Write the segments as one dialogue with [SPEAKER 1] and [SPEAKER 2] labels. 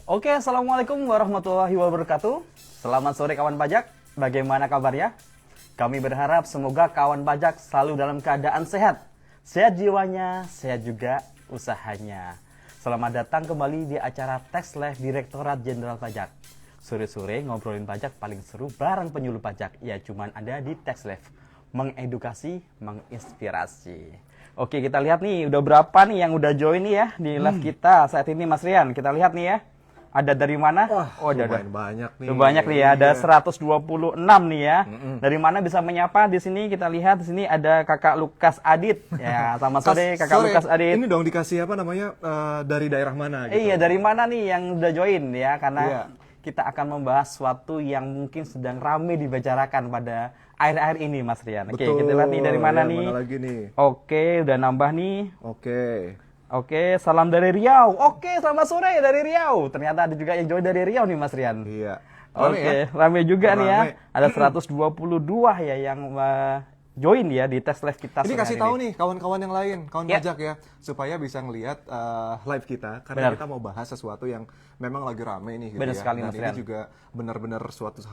[SPEAKER 1] Oke, Assalamualaikum warahmatullahi wabarakatuh. Selamat sore kawan pajak, bagaimana kabarnya? Kami berharap semoga kawan pajak selalu dalam keadaan sehat. Sehat jiwanya, sehat juga usahanya. Selamat datang kembali di acara Tax Live Direktorat Jenderal Pajak. Sore-sore ngobrolin pajak paling seru bareng penyuluh pajak. Ya cuman ada di Tax Live. Mengedukasi, menginspirasi. Oke, kita lihat nih udah berapa nih yang udah join nih ya di live kita saat ini Mas Rian. Kita lihat nih ya. Ada dari mana?
[SPEAKER 2] Wah,
[SPEAKER 1] ada
[SPEAKER 2] banyak nih.
[SPEAKER 1] Banyak nih ya, ada 126 nih ya. Dari mana bisa menyapa di sini? Kita lihat di sini ada Kakak Lukas Adit. Ya, selamat sore Kakak Lukas Adit.
[SPEAKER 2] Ini dong dikasih apa namanya dari daerah mana gitu.
[SPEAKER 1] Iya, dari mana nih yang udah join ya? Karena kita akan membahas sesuatu yang mungkin sedang ramai dibicarakan pada akhir-akhir ini Mas Rian. Oke, kita lihat nih dari mana nih?
[SPEAKER 2] Mana lagi nih?
[SPEAKER 1] Oke, udah nambah nih. Oke, salam dari Riau. Oke, selamat sore dari Riau. Ternyata ada juga yang join dari Riau nih Mas Rian.
[SPEAKER 2] Iya.
[SPEAKER 1] Oke, rame juga nih ya. Ada 122 ya yang join ya di tes live kita.
[SPEAKER 2] Ini kasih tahu nih kawan-kawan yang lain, kawan pajak ya, supaya bisa ngelihat live kita karena kita mau bahas sesuatu yang memang lagi rame nih gitu.
[SPEAKER 1] Benar sekali,
[SPEAKER 2] Dan
[SPEAKER 1] Mas
[SPEAKER 2] ini
[SPEAKER 1] Rian.
[SPEAKER 2] juga benar-benar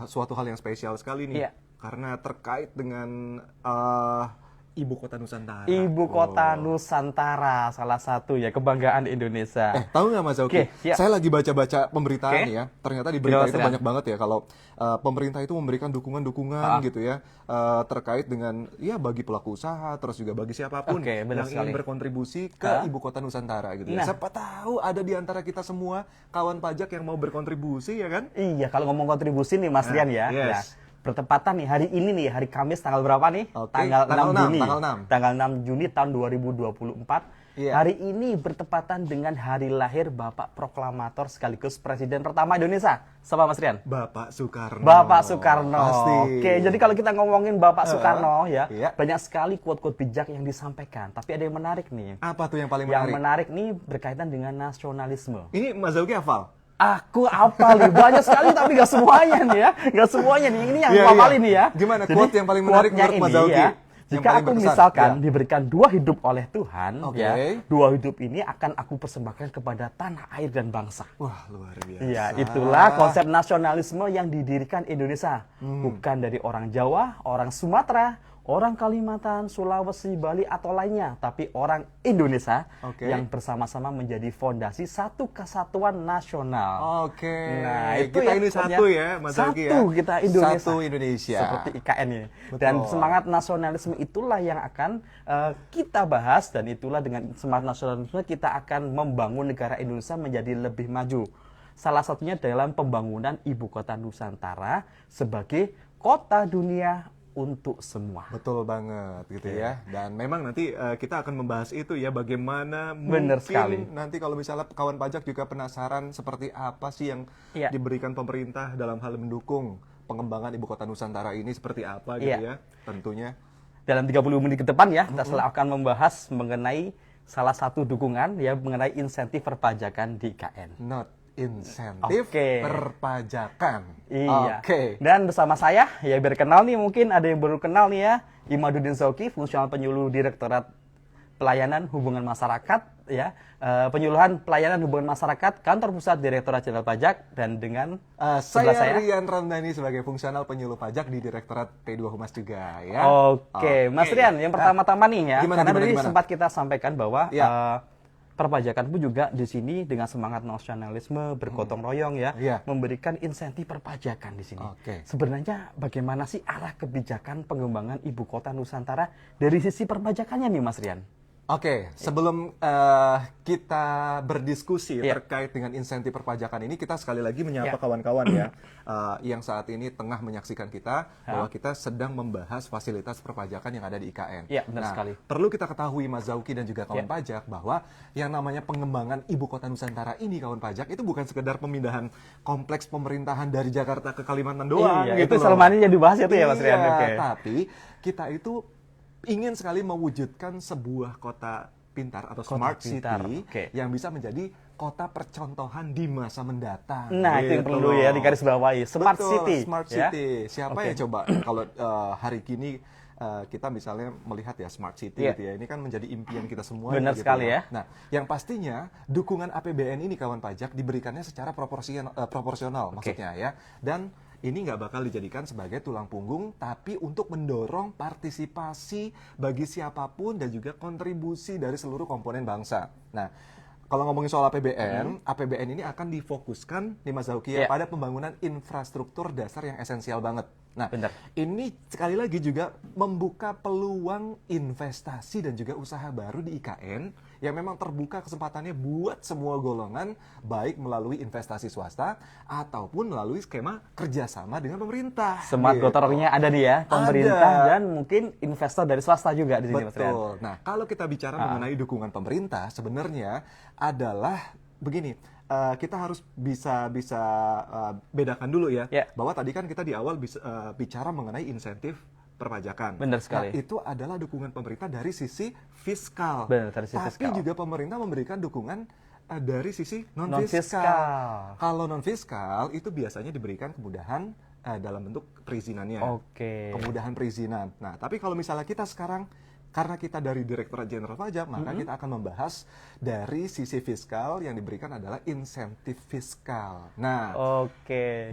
[SPEAKER 2] suatu hal yang spesial sekali nih. Karena terkait dengan Ibu Kota Nusantara.
[SPEAKER 1] Ibu Kota Nusantara, salah satu ya kebanggaan Indonesia.
[SPEAKER 2] Tahu nggak Mas Zauki? Saya lagi baca-baca pemberitaan ya. Ternyata di berita itu banyak banget ya kalau pemerintah itu memberikan dukungan-dukungan gitu ya terkait dengan ya bagi pelaku usaha, terus juga bagi siapapun yang ingin berkontribusi ke Ibu Kota Nusantara gitu ya. Siapa tahu ada di antara kita semua kawan pajak yang mau berkontribusi ya kan?
[SPEAKER 1] Iya, kalau ngomong kontribusi nih Mas Rian ya. Bertepatan nih hari ini nih, hari Kamis tanggal berapa nih? Tanggal 6 Juni. Tanggal 6 Juni tahun 2024. Hari ini bertepatan dengan hari lahir Bapak Proklamator sekaligus Presiden pertama Indonesia. Siapa Mas Rian?
[SPEAKER 2] Bapak Soekarno.
[SPEAKER 1] Bapak Soekarno.
[SPEAKER 2] Pasti.
[SPEAKER 1] Oke, jadi kalau kita ngomongin Bapak Soekarno ya, banyak sekali quote-quote bijak yang disampaikan. Tapi ada yang menarik nih.
[SPEAKER 2] Apa tuh yang paling menarik?
[SPEAKER 1] Yang menarik nih berkaitan dengan nasionalisme.
[SPEAKER 2] Ini Mas Zauki hafal?
[SPEAKER 1] Aku hafal nih, banyak sekali tapi gak semuanya nih ya. Gak semuanya nih, ini yang hafal ini ya.
[SPEAKER 2] Gimana quote yang paling menarik menurut Mas Zauki?
[SPEAKER 1] Ya, jika aku misalkan diberikan 2 hidup oleh Tuhan, ya, 2 hidup ini akan aku persembahkan kepada tanah air dan bangsa.
[SPEAKER 2] Wah, luar biasa.
[SPEAKER 1] Ya, itulah konsep nasionalisme yang didirikan Indonesia. Bukan dari orang Jawa, orang Sumatera, orang Kalimantan, Sulawesi, Bali, atau lainnya. Tapi orang Indonesia yang bersama-sama menjadi fondasi satu kesatuan nasional.
[SPEAKER 2] Nah, itu kita ini satu ya, Mas Zauki ya.
[SPEAKER 1] Kita Indonesia.
[SPEAKER 2] Satu Indonesia.
[SPEAKER 1] Seperti IKN ini. Dan semangat nasionalisme itulah yang akan kita bahas. Dan itulah dengan semangat nasionalisme kita akan membangun negara Indonesia menjadi lebih maju. Salah satunya dalam pembangunan Ibu Kota Nusantara sebagai kota dunia untuk semua.
[SPEAKER 2] Betul banget gitu ya. Dan memang nanti kita akan membahas itu ya, bagaimana nanti kalau misalnya kawan pajak juga penasaran seperti apa sih yang diberikan pemerintah dalam hal mendukung pengembangan Ibu Kota Nusantara ini seperti apa gitu ya. Tentunya
[SPEAKER 1] dalam 30 menit ke depan ya, kita akan membahas mengenai salah satu dukungan ya mengenai insentif perpajakan di IKN.
[SPEAKER 2] Insentif perpajakan.
[SPEAKER 1] Iya. Dan bersama saya, ya biar kenal nih, mungkin ada yang baru kenal nih ya, Imaduddin Zauki, fungsional penyuluh Direktorat Pelayanan Hubungan Masyarakat, ya, penyuluhan pelayanan hubungan masyarakat, Kantor Pusat Direktorat Jenderal Pajak, dan dengan
[SPEAKER 2] saya Rian Ramdhani sebagai fungsional penyuluh pajak di Direktorat P2 Humas juga ya.
[SPEAKER 1] Mas Rian, yang pertama-tama nih ya, karena tadi sempat kita sampaikan bahwa perpajakan pun juga di sini dengan semangat nasionalisme bergotong royong ya, memberikan insentif perpajakan di sini. Sebenarnya bagaimana sih arah kebijakan pengembangan Ibu Kota Nusantara dari sisi perpajakannya nih Mas Rian?
[SPEAKER 2] Sebelum kita berdiskusi terkait dengan insentif perpajakan ini, kita sekali lagi menyapa kawan-kawan ya yang saat ini tengah menyaksikan kita bahwa kita sedang membahas fasilitas perpajakan yang ada di IKN.
[SPEAKER 1] Benar sekali.
[SPEAKER 2] Perlu kita ketahui Mas Zauki dan juga kawan pajak bahwa yang namanya pengembangan Ibu Kota Nusantara ini kawan pajak itu bukan sekedar pemindahan kompleks pemerintahan dari Jakarta ke Kalimantan doang.
[SPEAKER 1] Itu selama ini yang dibahas itu ya Mas Rian.
[SPEAKER 2] Tapi kita itu ingin sekali mewujudkan sebuah kota pintar atau smart city yang bisa menjadi kota percontohan di masa mendatang.
[SPEAKER 1] Nah, itu yang perlu ya digarisbawahi. Smart city.
[SPEAKER 2] Smart city. Siapa yang coba kalau hari kini kita misalnya melihat ya smart city gitu ya, ini kan menjadi impian kita semua.
[SPEAKER 1] Benar
[SPEAKER 2] gitu
[SPEAKER 1] sekali ya.
[SPEAKER 2] Nah, yang pastinya dukungan APBN ini kawan pajak diberikannya secara proporsional maksudnya ya, dan ini nggak bakal dijadikan sebagai tulang punggung, tapi untuk mendorong partisipasi bagi siapapun dan juga kontribusi dari seluruh komponen bangsa. Nah, kalau ngomongin soal APBN, APBN ini akan difokuskan nih Mas Zauki ya, pada pembangunan infrastruktur dasar yang esensial banget. Nah, ini sekali lagi juga membuka peluang investasi dan juga usaha baru di IKN yang memang terbuka kesempatannya buat semua golongan, baik melalui investasi swasta ataupun melalui skema kerjasama dengan pemerintah.
[SPEAKER 1] Smart gotong-royongnya ada nih ya, pemerintah dan mungkin investor dari swasta juga di sini Mas Rian.
[SPEAKER 2] Betul. Nah, kalau kita bicara mengenai dukungan pemerintah, sebenarnya adalah begini. Kita harus bisa bedakan dulu ya, bahwa tadi kan kita di awal bicara mengenai insentif perpajakan.
[SPEAKER 1] Benar sekali.
[SPEAKER 2] Nah, itu adalah dukungan pemerintah dari sisi fiskal.
[SPEAKER 1] Benar, dari sisi
[SPEAKER 2] Tapi
[SPEAKER 1] fiskal.
[SPEAKER 2] juga pemerintah memberikan dukungan dari sisi non-fiskal. Kalau non-fiskal itu biasanya diberikan kemudahan dalam bentuk perizinannya. Kemudahan perizinan. Nah, tapi kalau misalnya kita sekarang, karena kita dari Direktorat Jenderal Pajak, maka kita akan membahas dari sisi fiskal yang diberikan adalah insentif fiskal. Nah,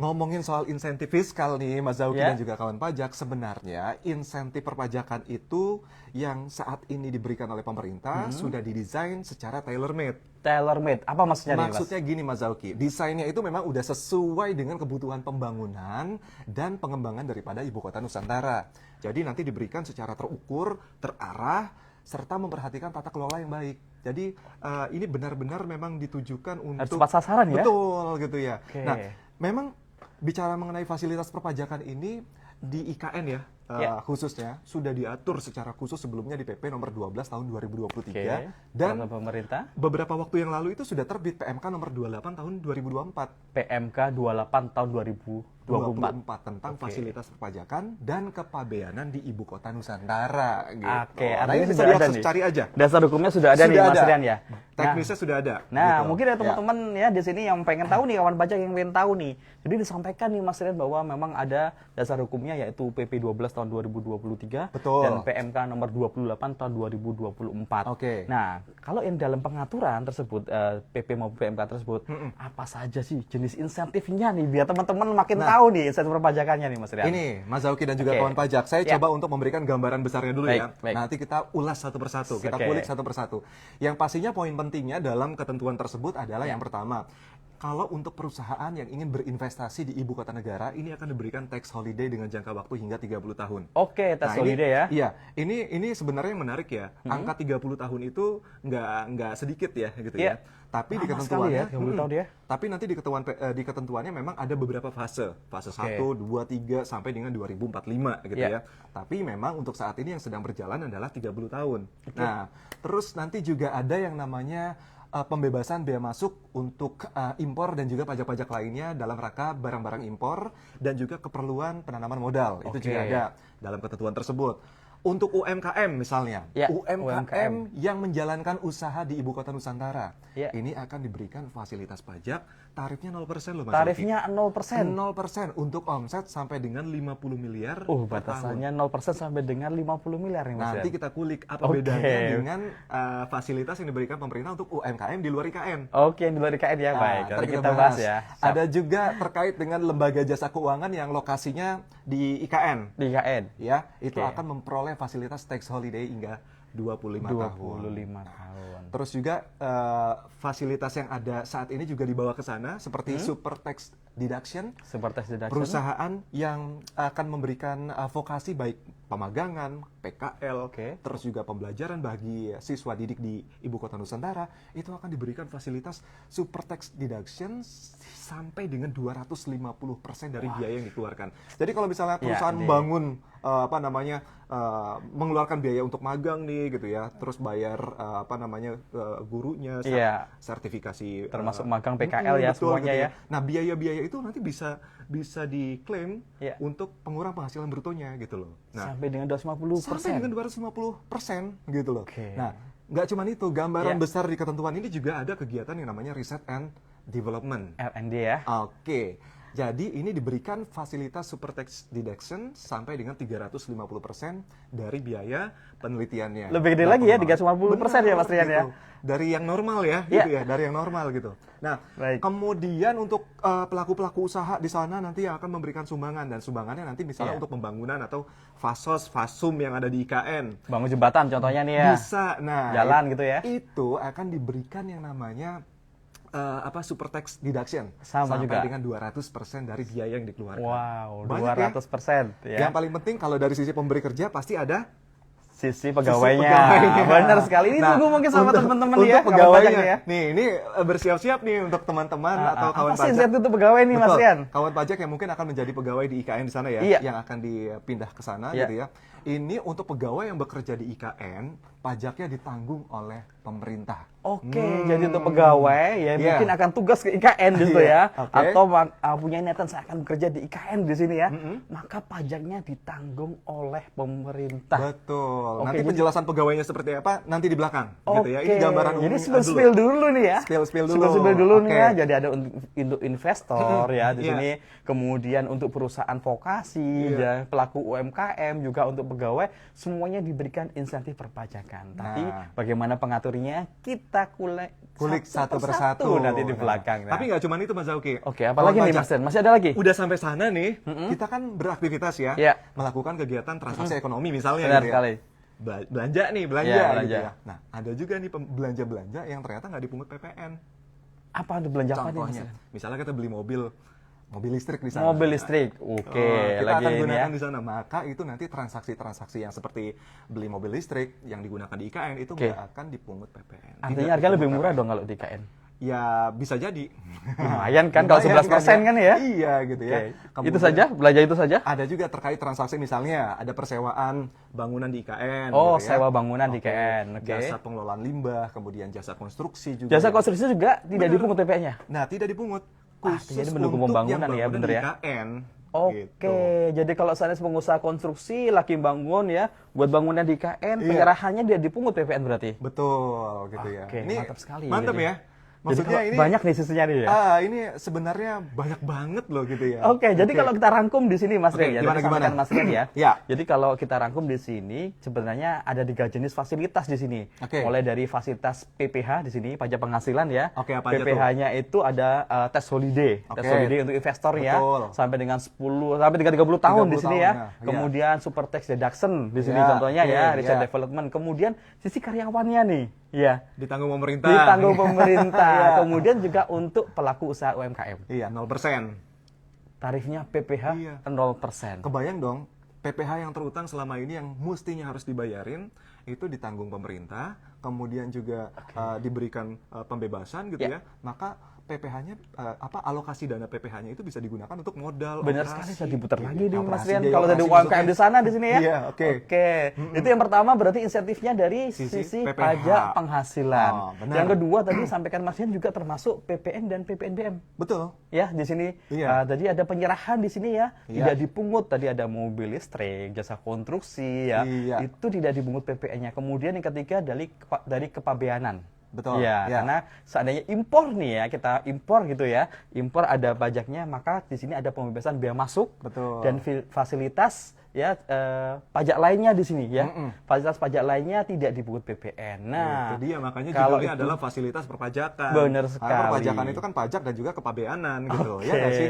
[SPEAKER 2] ngomongin soal insentif fiskal nih, Mas Zauki dan juga kawan pajak, sebenarnya insentif perpajakan itu yang saat ini diberikan oleh pemerintah sudah didesain secara tailor-made.
[SPEAKER 1] Tailor-made, apa maksudnya nih, Mas?
[SPEAKER 2] Maksudnya gini Mas Zauki, desainnya itu memang udah sesuai dengan kebutuhan pembangunan dan pengembangan daripada Ibu Kota Nusantara. Jadi nanti diberikan secara terukur, terarah, serta memperhatikan tata kelola yang baik. Jadi ini benar-benar memang ditujukan untuk...
[SPEAKER 1] Harus tepat sasaran ya?
[SPEAKER 2] Betul gitu ya. Nah, memang bicara mengenai fasilitas perpajakan ini di IKN ya, khususnya sudah diatur secara khusus sebelumnya di PP nomor 12 tahun 2023 dan
[SPEAKER 1] pemerintah
[SPEAKER 2] beberapa waktu yang lalu itu sudah terbit PMK nomor 28 tahun 2024.
[SPEAKER 1] PMK 28 tahun 2024
[SPEAKER 2] tentang fasilitas perpajakan dan kepabeanan di Ibu Kota Nusantara gitu.
[SPEAKER 1] Nah,
[SPEAKER 2] ini bisa diakses, cari aja.
[SPEAKER 1] Dasar hukumnya sudah ada nih Mas Rian ya.
[SPEAKER 2] Teknisnya sudah ada.
[SPEAKER 1] Nah, mungkin ada teman-teman ya di sini yang pengen tahu nih, kawan pajak yang pengen tahu nih. Jadi disampaikan nih Mas Rian bahwa memang ada dasar hukumnya yaitu PP 12 tahun 2023 dan PMK nomor 28 tahun 2024. Nah, kalau yang dalam pengaturan tersebut PP maupun PMK tersebut, apa saja sih jenis insentifnya nih biar teman-teman makin tahu nih insentif perpajakannya nih Mas Rian.
[SPEAKER 2] Ini Mas Zauki dan juga kawan pajak, saya coba untuk memberikan gambaran besarnya dulu ya. Nanti kita ulas satu persatu, kita kulik satu persatu. Yang pastinya poin pentingnya dalam ketentuan tersebut adalah yang pertama, kalau untuk perusahaan yang ingin berinvestasi di ibu kota negara, ini akan diberikan tax holiday dengan jangka waktu hingga 30 tahun.
[SPEAKER 1] Tax holiday ya.
[SPEAKER 2] Iya, ini sebenarnya yang menarik ya. Angka 30 tahun itu nggak sedikit ya gitu ya. Tapi di ketentuannya, tapi nanti di ketentuannya memang ada beberapa fase 1, 2, 3 sampai dengan 2045 gitu ya. Tapi memang untuk saat ini yang sedang berjalan adalah 30 tahun. Nah, terus nanti juga ada yang namanya pembebasan bea masuk untuk impor dan juga pajak-pajak lainnya dalam rangka barang-barang impor dan juga keperluan penanaman modal. Itu juga ada dalam ketentuan tersebut. Untuk UMKM misalnya, UMKM yang menjalankan usaha di Ibu Kota Nusantara, ini akan diberikan fasilitas pajak, tarifnya 0% loh Mas.
[SPEAKER 1] Tarifnya 0%?
[SPEAKER 2] 0% untuk omset sampai dengan 50 miliar
[SPEAKER 1] batasannya 0% sampai dengan 50 miliar nih Mas.
[SPEAKER 2] Nanti kita kulik apa bedanya dengan fasilitas yang diberikan pemerintah untuk UMKM di luar IKN.
[SPEAKER 1] Yang di luar IKN ya, baik. Nanti kita bahas ya.
[SPEAKER 2] Ada juga terkait dengan lembaga jasa keuangan yang lokasinya di IKN.
[SPEAKER 1] Di IKN?
[SPEAKER 2] Ya, itu akan memperoleh fasilitas tax holiday hingga 25 tahun. Terus juga fasilitas yang ada saat ini juga dibawa ke sana seperti super tax deduction. Perusahaan yang akan memberikan vokasi baik pemagangan, PKL, terus juga pembelajaran bagi siswa didik di Ibu Kota Nusantara, itu akan diberikan fasilitas super tax deduction sampai dengan 250% dari biaya yang dikeluarkan. Jadi kalau misalnya perusahaan membangun mengeluarkan biaya untuk magang nih gitu ya, terus bayar gurunya, sertifikasi
[SPEAKER 1] termasuk magang PKL ya semuanya gitu ya.
[SPEAKER 2] Nah, biaya-biaya itu nanti bisa diklaim untuk pengurang penghasilan brutonya gitu loh. Nah,
[SPEAKER 1] sampai dengan 250%.
[SPEAKER 2] Sampai dengan 250% gitu loh. Nah, nggak cuma itu, gambaran besar di ketentuan ini juga ada kegiatan yang namanya Research and Development.
[SPEAKER 1] R&D ya.
[SPEAKER 2] Jadi ini diberikan fasilitas super tax deduction sampai dengan 350% dari biaya penelitiannya.
[SPEAKER 1] Lebih gede lagi ya, 350% ya Mas Rian ya.
[SPEAKER 2] Gitu. Dari yang normal ya, gitu ya, dari yang normal gitu. Nah, kemudian untuk pelaku-pelaku usaha di sana nanti yang akan memberikan sumbangan, dan sumbangannya nanti misalnya untuk pembangunan atau fasos, fasum yang ada di IKN.
[SPEAKER 1] Bangun jembatan contohnya nih ya.
[SPEAKER 2] Bisa, nah
[SPEAKER 1] jalan gitu ya.
[SPEAKER 2] Itu akan diberikan yang namanya super tax deduction
[SPEAKER 1] sampai
[SPEAKER 2] juga dengan 200% dari biaya yang dikeluarkan.
[SPEAKER 1] Wow,
[SPEAKER 2] banyak
[SPEAKER 1] 200% ya.
[SPEAKER 2] Yang paling penting kalau dari sisi pemberi kerja pasti ada
[SPEAKER 1] sisi pegawainya. Benar sekali. Ini tunggu mungkin sama teman-teman ya,
[SPEAKER 2] pegawainya ya. Nih, ini bersiap-siap nih untuk teman-teman atau kawan pajak.
[SPEAKER 1] Apa sih itu pegawai nih Mas Rian?
[SPEAKER 2] Kawan pajak yang mungkin akan menjadi pegawai di IKN di sana ya, yang akan dipindah ke sana gitu ya. Ini untuk pegawai yang bekerja di IKN, pajaknya ditanggung oleh pemerintah.
[SPEAKER 1] Oke, jadi untuk pegawai ya mungkin akan tugas ke IKN gitu ya, atau punya niatan saya akan bekerja di IKN di sini ya, maka pajaknya ditanggung oleh pemerintah.
[SPEAKER 2] Betul. Nanti penjelasan pegawainya seperti apa nanti di belakang gitu ya. Ini gambaran umumnya.
[SPEAKER 1] Jadi spill dulu nih ya.
[SPEAKER 2] Spill dulu
[SPEAKER 1] nih ya. Jadi ada untuk investor ya di sini, kemudian untuk perusahaan vokasi, ya, pelaku UMKM, juga untuk pegawai, semuanya diberikan insentif perpajakan. Tapi bagaimana pengaturnya kita kulik
[SPEAKER 2] satu persatu
[SPEAKER 1] nanti di belakang.
[SPEAKER 2] Tapi nggak cuma itu Mas Zauki.
[SPEAKER 1] Oke, apalagi nih Mas Dan? Masih ada lagi?
[SPEAKER 2] Udah sampai sana nih, kita kan beraktivitas ya, melakukan kegiatan transaksi ekonomi misalnya.
[SPEAKER 1] Benar
[SPEAKER 2] gitu
[SPEAKER 1] sekali.
[SPEAKER 2] Belanja gitu ya. Nah, ada juga nih belanja-belanja yang ternyata nggak dipungut PPN.
[SPEAKER 1] Apa itu belanja apa nih Mas?
[SPEAKER 2] Misalnya kita beli mobil listrik di sana.
[SPEAKER 1] Mobil listrik, oke.
[SPEAKER 2] Kita
[SPEAKER 1] lagi
[SPEAKER 2] akan gunakan
[SPEAKER 1] ya
[SPEAKER 2] di sana. Maka itu nanti transaksi-transaksi yang seperti beli mobil listrik yang digunakan di IKN itu nggak akan dipungut PPN.
[SPEAKER 1] Artinya harga lebih murah dong kalau di IKN?
[SPEAKER 2] Ya bisa jadi.
[SPEAKER 1] Lumayan kan kalau 11% kan ya?
[SPEAKER 2] Iya gitu ya.
[SPEAKER 1] Kemudian, itu saja, belanja itu saja?
[SPEAKER 2] Ada juga terkait transaksi misalnya ada persewaan bangunan di IKN.
[SPEAKER 1] Oh,
[SPEAKER 2] gitu ya.
[SPEAKER 1] sewa bangunan di IKN.
[SPEAKER 2] Jasa pengelolaan limbah, kemudian jasa konstruksi juga.
[SPEAKER 1] Jasa konstruksi juga tidak dipungut PPN-nya?
[SPEAKER 2] Nah, tidak dipungut. Khusus
[SPEAKER 1] jadi mendukung pembangunan ya, bener ya?
[SPEAKER 2] IKN.
[SPEAKER 1] Oke, jadi kalau saya pengusaha konstruksi lagi bangun ya, buat bangunan di IKN, penyerahannya dia dipungut PPN berarti?
[SPEAKER 2] Betul, gitu ya.
[SPEAKER 1] Oke, mantap sekali.
[SPEAKER 2] Mantap ya.
[SPEAKER 1] Maksudnya ini banyak nih sisinya nih ya.
[SPEAKER 2] Ini sebenarnya banyak banget loh gitu ya.
[SPEAKER 1] Oke, jadi kalau kita rangkum di sini Mas Rian,
[SPEAKER 2] gimana?
[SPEAKER 1] Mas Rian ya.
[SPEAKER 2] Ya.
[SPEAKER 1] Jadi kalau kita rangkum di sini sebenarnya ada 3 jenis fasilitas di sini. Mulai dari fasilitas PPH di sini, pajak penghasilan ya.
[SPEAKER 2] Apa aja
[SPEAKER 1] PPH-nya itu ada tax holiday. Tax holiday untuk investor ya. Sampai dengan 10 sampai 30 tahun di sini ya. Kemudian super tax deduction di sini contohnya ya, research development. Kemudian sisi karyawannya nih. Iya.
[SPEAKER 2] Ditanggung pemerintah.
[SPEAKER 1] Ditanggung pemerintah. Kemudian juga untuk pelaku usaha UMKM.
[SPEAKER 2] Iya, 0%.
[SPEAKER 1] Tarifnya PPH 0%.
[SPEAKER 2] Kebayang dong, PPH yang terutang selama ini yang mestinya harus dibayarin itu ditanggung pemerintah, kemudian juga diberikan pembebasan gitu ya. Maka PPH-nya alokasi dana PPH-nya itu bisa digunakan untuk modal.
[SPEAKER 1] Benar sekali, bisa diputar lagi nih Mas Rian kalau dari UMKM di sana di sini ya.
[SPEAKER 2] Iya, oke.
[SPEAKER 1] Itu yang pertama berarti insentifnya dari sisi pajak penghasilan. Yang kedua tadi sampaikan Mas Rian juga termasuk PPN dan PPNBM.
[SPEAKER 2] Betul.
[SPEAKER 1] Ya, di sini. Tadi ada penyerahan di sini ya. Tidak dipungut. Tadi ada mobil listrik, jasa konstruksi ya. Itu tidak dipungut PPN-nya. Kemudian yang ketiga dari kepabeanan.
[SPEAKER 2] Betul.
[SPEAKER 1] Ya, karena seandainya impor nih ya, kita impor gitu ya, impor ada pajaknya, maka di sini ada pembebasan bea masuk.
[SPEAKER 2] Betul.
[SPEAKER 1] Dan fasilitas ya pajak lainnya di sini ya. Fasilitas pajak lainnya tidak dipungut PPN. Nah,
[SPEAKER 2] itu dia makanya judulnya adalah fasilitas perpajakan.
[SPEAKER 1] Benar sekali.
[SPEAKER 2] Perpajakan itu kan pajak dan juga kepabeanan gitu, ya nggak sih?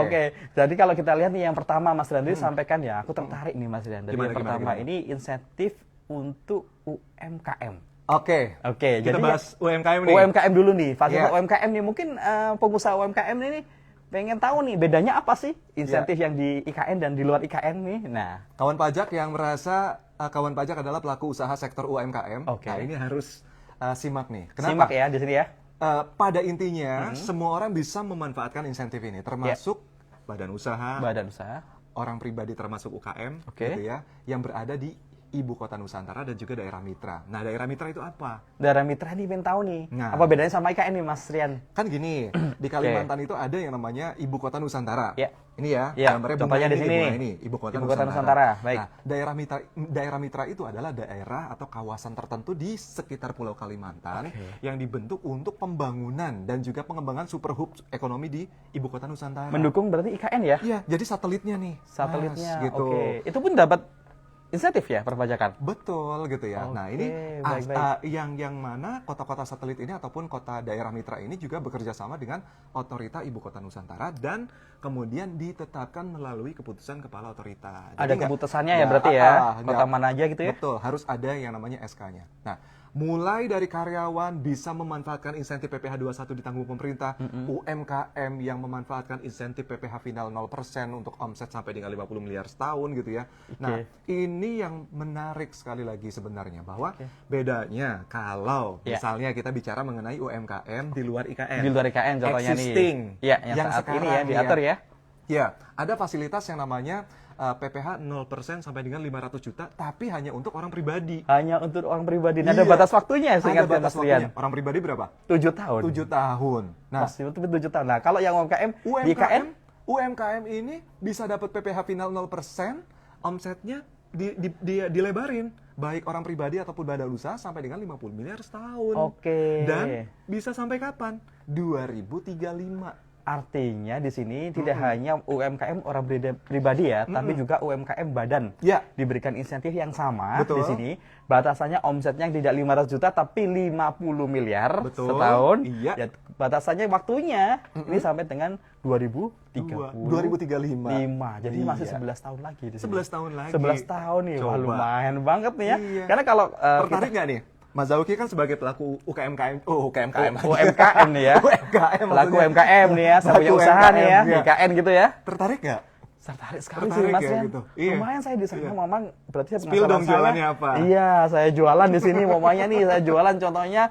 [SPEAKER 1] Oke. Jadi kalau kita lihat nih yang pertama Mas Rian sampaikan ya, aku tertarik nih Mas Rian. Jadi yang pertama ini insentif untuk UMKM.
[SPEAKER 2] Oke,
[SPEAKER 1] kita
[SPEAKER 2] bahas UMKM nih.
[SPEAKER 1] UMKM dulu nih, fasilitas UMKM nih. Mungkin pengusaha UMKM ini pengen tahu nih bedanya apa sih insentif yang di IKN dan di luar IKN nih. Nah,
[SPEAKER 2] kawan pajak yang merasa kawan pajak adalah pelaku usaha sektor UMKM, nah ini harus simak nih. Kenapa?
[SPEAKER 1] Simak ya di sini ya.
[SPEAKER 2] Pada intinya semua orang bisa memanfaatkan insentif ini, termasuk badan usaha, orang pribadi termasuk UKM, gitu ya, yang berada di Ibu Kota Nusantara dan juga daerah mitra. Nah, daerah mitra itu apa?
[SPEAKER 1] Daerah mitra nih, pengen tahu nih.
[SPEAKER 2] Nah.
[SPEAKER 1] Apa bedanya sama IKN nih, Mas Rian?
[SPEAKER 2] Kan gini, di Kalimantan itu ada yang namanya Ibu Kota Nusantara.
[SPEAKER 1] Ya.
[SPEAKER 2] Ini ya,
[SPEAKER 1] Ya,
[SPEAKER 2] gambarnya
[SPEAKER 1] contohnya di sini
[SPEAKER 2] bunga
[SPEAKER 1] nih.
[SPEAKER 2] ini, Ibu Kota
[SPEAKER 1] Ibu Kota
[SPEAKER 2] Nusantara.
[SPEAKER 1] Nusantara, baik.
[SPEAKER 2] Nah, daerah mitra itu adalah daerah atau kawasan tertentu di sekitar Pulau Kalimantan yang dibentuk untuk pembangunan dan juga pengembangan super hub ekonomi di Ibu Kota Nusantara.
[SPEAKER 1] Mendukung berarti IKN ya?
[SPEAKER 2] Iya, jadi satelitnya nih.
[SPEAKER 1] Satelitnya,
[SPEAKER 2] Mas, gitu.
[SPEAKER 1] oke. Itu pun dapat insentif ya perpajakan?
[SPEAKER 2] Betul gitu ya.
[SPEAKER 1] Oke,
[SPEAKER 2] Nah, ini
[SPEAKER 1] baik-baik.
[SPEAKER 2] yang mana kota-kota satelit ini ataupun kota daerah mitra ini juga bekerja sama dengan otorita Ibu Kota Nusantara dan kemudian ditetapkan melalui keputusan kepala otorita.
[SPEAKER 1] Ada keputusannya ya berarti ya? Kota mana aja gitu ya?
[SPEAKER 2] Betul, harus ada yang namanya SK-nya. Nah, mulai dari karyawan bisa memanfaatkan insentif PPh 21 ditanggung pemerintah, UMKM yang memanfaatkan insentif PPh final 0% untuk omset sampai dengan 50 miliar setahun gitu ya. Nah, ini yang menarik sekali lagi sebenarnya bahwa bedanya kalau misalnya kita bicara mengenai UMKM di luar IKN.
[SPEAKER 1] Di luar IKN contohnya
[SPEAKER 2] existing,
[SPEAKER 1] nih. Ya, yang saat
[SPEAKER 2] sekarang
[SPEAKER 1] ini ya diatur ya.
[SPEAKER 2] Ya, ada fasilitas yang namanya PPh 0% sampai dengan 500 juta, tapi hanya untuk orang pribadi.
[SPEAKER 1] Hanya untuk orang pribadi. Nah, ada batas waktunya, seingat
[SPEAKER 2] Ada batas
[SPEAKER 1] Mas Rian.
[SPEAKER 2] waktunya. Orang pribadi berapa?
[SPEAKER 1] 7 tahun.
[SPEAKER 2] 7 tahun. Nah,
[SPEAKER 1] Pasti itu 7 tahun. Nah, kalau yang UMKM, di IKN,
[SPEAKER 2] UMKM ini bisa dapat PPh final 0%, omsetnya dilebarin, baik orang pribadi ataupun badan usaha sampai dengan 50 miliar setahun.
[SPEAKER 1] Oke.
[SPEAKER 2] Dan bisa sampai kapan? 2035.
[SPEAKER 1] Artinya di sini tidak hanya UMKM orang pribadi ya, tapi juga UMKM badan.
[SPEAKER 2] Ya.
[SPEAKER 1] Diberikan insentif yang sama
[SPEAKER 2] Betul.
[SPEAKER 1] di sini. Batasannya omsetnya yang tidak 500 juta tapi 50 miliar
[SPEAKER 2] Betul.
[SPEAKER 1] setahun.
[SPEAKER 2] Iya.
[SPEAKER 1] Ya, batasannya waktunya ini sampai dengan
[SPEAKER 2] 2035.
[SPEAKER 1] 5. Jadi masih
[SPEAKER 2] Iya.
[SPEAKER 1] 11 tahun lagi di sini.
[SPEAKER 2] 11 tahun lagi.
[SPEAKER 1] 11 tahun nih. Wah,
[SPEAKER 2] Coba.
[SPEAKER 1] lumayan banget nih ya.
[SPEAKER 2] Iya.
[SPEAKER 1] Karena kalau
[SPEAKER 2] Tertarik nggak nih? Mas Zauki kan sebagai pelaku UMKM aja.
[SPEAKER 1] UMKM nih ya.
[SPEAKER 2] UMKM
[SPEAKER 1] Pelaku
[SPEAKER 2] maksudnya.
[SPEAKER 1] UMKM nih ya, saya punya
[SPEAKER 2] Pelaku
[SPEAKER 1] usaha nih ya,
[SPEAKER 2] UMKM, ya.
[SPEAKER 1] IKN gitu ya.
[SPEAKER 2] Tertarik nggak?
[SPEAKER 1] Tertarik sekali
[SPEAKER 2] Tertarik
[SPEAKER 1] sih Mas
[SPEAKER 2] ya,
[SPEAKER 1] Rian.
[SPEAKER 2] gitu. Iya.
[SPEAKER 1] Lumayan saya di sana, Mamang. Berarti saya
[SPEAKER 2] Spill dong
[SPEAKER 1] penasaran
[SPEAKER 2] jualannya
[SPEAKER 1] saya.
[SPEAKER 2] apa?
[SPEAKER 1] Iya, saya jualan di sini. Mamanya nih, saya jualan contohnya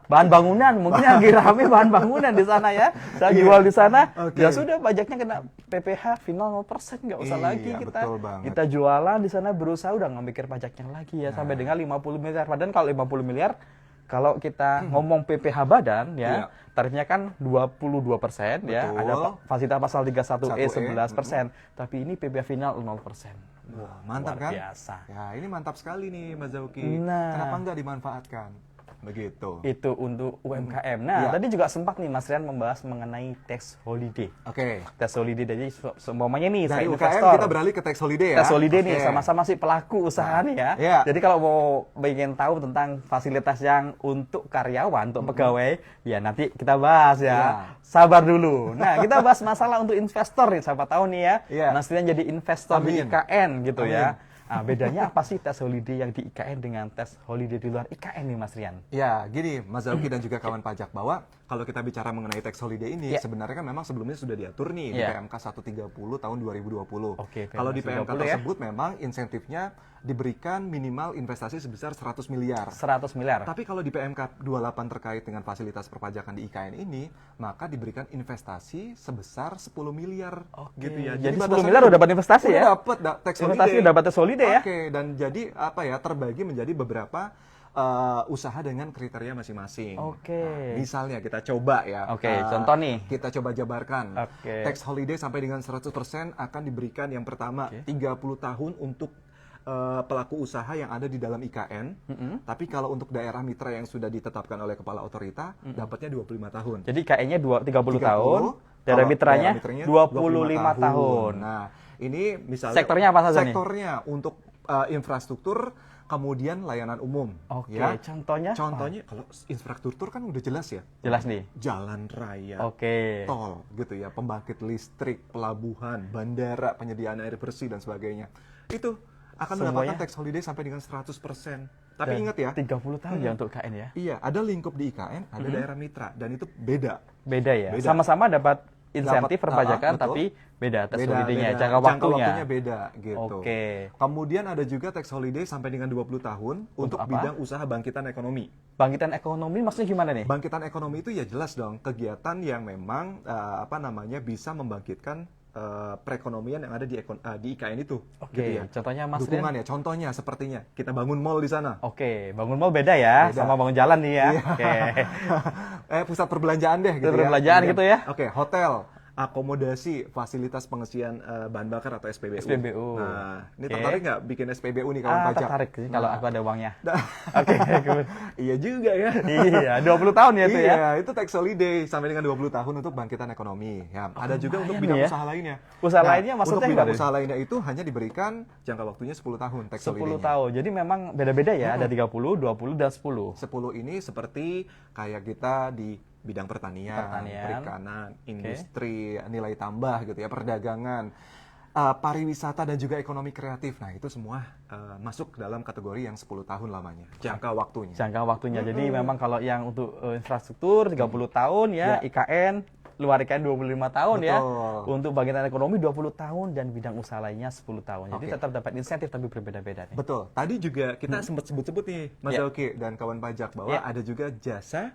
[SPEAKER 1] bahan bangunan. Mungkin lagi rame bahan bangunan di sana ya. Saya jual di sana.
[SPEAKER 2] Oke.
[SPEAKER 1] Ya sudah, pajaknya kena PPh final 0%, nggak usah
[SPEAKER 2] Iya,
[SPEAKER 1] lagi kita.
[SPEAKER 2] betul banget.
[SPEAKER 1] Kita jualan di sana, berusaha udah nggak mikir pajaknya lagi ya, sampai dengan 50 miliar. Padahal kalau 50 miliar, kalau kita ngomong PPh badan ya, tarifnya kan 22% ya,
[SPEAKER 2] Betul.
[SPEAKER 1] ada fasilitas pasal 31E
[SPEAKER 2] 1E,
[SPEAKER 1] 11%, tapi ini PPh final 0%.
[SPEAKER 2] Wah, mantap
[SPEAKER 1] Luar
[SPEAKER 2] kan?
[SPEAKER 1] biasa.
[SPEAKER 2] Ya, ini mantap sekali nih Mas Zauki.
[SPEAKER 1] Nah.
[SPEAKER 2] Kenapa nggak dimanfaatkan? Begitu.
[SPEAKER 1] Itu untuk UMKM. Nah,
[SPEAKER 2] Iya.
[SPEAKER 1] tadi juga sempat nih Mas Rian membahas mengenai tax holiday.
[SPEAKER 2] Oke.
[SPEAKER 1] Tax holiday, jadi semuanya nih
[SPEAKER 2] Dari
[SPEAKER 1] saya
[SPEAKER 2] UKM
[SPEAKER 1] investor.
[SPEAKER 2] kita beralih ke tax holiday ya.
[SPEAKER 1] Tax holiday nih,
[SPEAKER 2] Oke.
[SPEAKER 1] sama-sama si pelaku usaha nih ya.
[SPEAKER 2] Iya.
[SPEAKER 1] Jadi kalau mau ingin tahu tentang fasilitas yang untuk karyawan, untuk pegawai, ya nanti kita bahas ya.
[SPEAKER 2] Iya.
[SPEAKER 1] Sabar dulu. Nah, kita bahas masalah untuk investor nih, siapa tahu nih ya.
[SPEAKER 2] Iya.
[SPEAKER 1] Mas Rian jadi investor di
[SPEAKER 2] Amin.
[SPEAKER 1] IKN gitu
[SPEAKER 2] Amin.
[SPEAKER 1] ya. Nah, bedanya apa sih tax holiday yang di IKN dengan tax holiday di luar IKN nih Mas Rian?
[SPEAKER 2] Ya, gini Mas Zauki dan juga kawan pajak, bahwa kalau kita bicara mengenai tax holiday ini,
[SPEAKER 1] Ya.
[SPEAKER 2] sebenarnya kan memang sebelumnya sudah diatur nih di
[SPEAKER 1] Ya.
[SPEAKER 2] PMK 130 tahun 2020.
[SPEAKER 1] Oke,
[SPEAKER 2] Kalau di PMK
[SPEAKER 1] 130 ya.
[SPEAKER 2] tersebut memang insentifnya diberikan minimal investasi sebesar 100 miliar.
[SPEAKER 1] 100 miliar.
[SPEAKER 2] Tapi kalau di PMK 28 terkait dengan fasilitas perpajakan di IKN ini, maka diberikan investasi sebesar 10 miliar.
[SPEAKER 1] Oke.
[SPEAKER 2] Gitu ya.
[SPEAKER 1] Jadi 10
[SPEAKER 2] batasannya
[SPEAKER 1] miliar udah dapat investasi
[SPEAKER 2] udah
[SPEAKER 1] ya?
[SPEAKER 2] dapat tax
[SPEAKER 1] Investasi
[SPEAKER 2] holiday.
[SPEAKER 1] udah dapat tax holiday ya?
[SPEAKER 2] Oke, dan jadi apa ya, terbagi menjadi beberapa usaha dengan kriteria masing-masing.
[SPEAKER 1] Oke.
[SPEAKER 2] Nah, misalnya kita coba ya.
[SPEAKER 1] Oke, contoh nih.
[SPEAKER 2] Kita coba jabarkan.
[SPEAKER 1] Oke.
[SPEAKER 2] Tax holiday sampai dengan 100% akan diberikan yang pertama 30 tahun untuk pelaku usaha yang ada di dalam IKN. Tapi kalau untuk daerah mitra yang sudah ditetapkan oleh kepala otorita, dapatnya 25 tahun.
[SPEAKER 1] Jadi IKN-nya 30
[SPEAKER 2] 30,
[SPEAKER 1] tahun, daerah
[SPEAKER 2] kalau
[SPEAKER 1] mitranya
[SPEAKER 2] daerah mitranya
[SPEAKER 1] 25 tahun.
[SPEAKER 2] Nah, ini misalnya
[SPEAKER 1] Sektornya apa saja nih?
[SPEAKER 2] Sektornya untuk infrastruktur, kemudian layanan umum.
[SPEAKER 1] Oke,
[SPEAKER 2] ya.
[SPEAKER 1] contohnya?
[SPEAKER 2] Contohnya kalau infrastruktur kan udah jelas ya.
[SPEAKER 1] Jelas nih.
[SPEAKER 2] Jalan raya,
[SPEAKER 1] Oke.
[SPEAKER 2] tol gitu ya, pembangkit listrik, pelabuhan, bandara, penyediaan air bersih dan sebagainya. Itu akan
[SPEAKER 1] Semuanya?
[SPEAKER 2] mendapatkan tax holiday sampai dengan 100%. Tapi
[SPEAKER 1] Dan
[SPEAKER 2] ingat ya,
[SPEAKER 1] 30 tahun ya untuk IKN ya?
[SPEAKER 2] iya, ada lingkup di IKN, ada daerah mitra, dan itu beda.
[SPEAKER 1] Beda ya?
[SPEAKER 2] Beda.
[SPEAKER 1] Sama-sama dapat insentif
[SPEAKER 2] Dapat,
[SPEAKER 1] perpajakan,
[SPEAKER 2] betul.
[SPEAKER 1] tapi beda tax
[SPEAKER 2] Beda,
[SPEAKER 1] holiday-nya,
[SPEAKER 2] beda.
[SPEAKER 1] jangka waktunya.
[SPEAKER 2] beda gitu.
[SPEAKER 1] Oke.
[SPEAKER 2] Kemudian ada juga tax holiday sampai dengan 20 tahun untuk
[SPEAKER 1] apa?
[SPEAKER 2] bidang usaha bangkitan ekonomi.
[SPEAKER 1] Bangkitan ekonomi maksudnya gimana nih?
[SPEAKER 2] Bangkitan ekonomi itu ya jelas dong, kegiatan yang memang bisa membangkitkan perekonomian yang ada di IKN itu.
[SPEAKER 1] Oke,
[SPEAKER 2] Gitu ya.
[SPEAKER 1] contohnya Mas Rian?
[SPEAKER 2] Dukungan ya, contohnya sepertinya kita bangun mall di sana.
[SPEAKER 1] Oke, bangun mall beda ya,
[SPEAKER 2] Beda.
[SPEAKER 1] sama bangun jalan nih ya.
[SPEAKER 2] Iya.
[SPEAKER 1] Oke.
[SPEAKER 2] Pusat perbelanjaan deh gitu
[SPEAKER 1] Pusat
[SPEAKER 2] ya.
[SPEAKER 1] perbelanjaan
[SPEAKER 2] Kemudian,
[SPEAKER 1] gitu ya.
[SPEAKER 2] Oke, hotel, akomodasi, fasilitas pengisian bahan bakar atau SPBU.
[SPEAKER 1] SPBU.
[SPEAKER 2] Nah, ini
[SPEAKER 1] Oke.
[SPEAKER 2] tertarik nggak bikin SPBU nih kawan pajak?
[SPEAKER 1] Tertarik sih kalau
[SPEAKER 2] Nah.
[SPEAKER 1] aku ada uangnya. Oke, good.
[SPEAKER 2] Iya juga ya.
[SPEAKER 1] Iya, 20 tahun ya itu ya.
[SPEAKER 2] Iya, itu tax holiday sampai dengan 20 tahun untuk bangkitan ekonomi. Ya, ada juga untuk
[SPEAKER 1] lumayan
[SPEAKER 2] bidang
[SPEAKER 1] ya.
[SPEAKER 2] usaha lainnya.
[SPEAKER 1] Usaha lainnya maksudnya
[SPEAKER 2] untuk bidang
[SPEAKER 1] gimana?
[SPEAKER 2] usaha lainnya itu hanya diberikan jangka waktunya 10 tahun tax
[SPEAKER 1] 10
[SPEAKER 2] holiday-nya.
[SPEAKER 1] tahun. Jadi memang beda-beda ya, ada 30, 20 dan 10.
[SPEAKER 2] 10 ini seperti kayak kita di bidang pertanian, perikanan, industri, nilai tambah gitu ya, perdagangan, pariwisata dan juga ekonomi kreatif. Nah, itu semua masuk dalam kategori yang 10 tahun lamanya, jangka waktunya.
[SPEAKER 1] Jangka waktunya. Jadi memang kalau yang untuk infrastruktur 30 tahun ya,
[SPEAKER 2] Ya.
[SPEAKER 1] IKN, luar IKN 25 tahun ya.
[SPEAKER 2] Betul.
[SPEAKER 1] Untuk bagian ekonomi 20 tahun dan bidang usaha lainnya 10 tahun. Jadi
[SPEAKER 2] Oke.
[SPEAKER 1] tetap dapat insentif tapi berbeda-beda nih.
[SPEAKER 2] Betul. Tadi juga kita sempat sebut-sebut nih, Mas
[SPEAKER 1] Ya.
[SPEAKER 2] Oki dan kawan pajak, bahwa
[SPEAKER 1] Ya.
[SPEAKER 2] ada juga jasa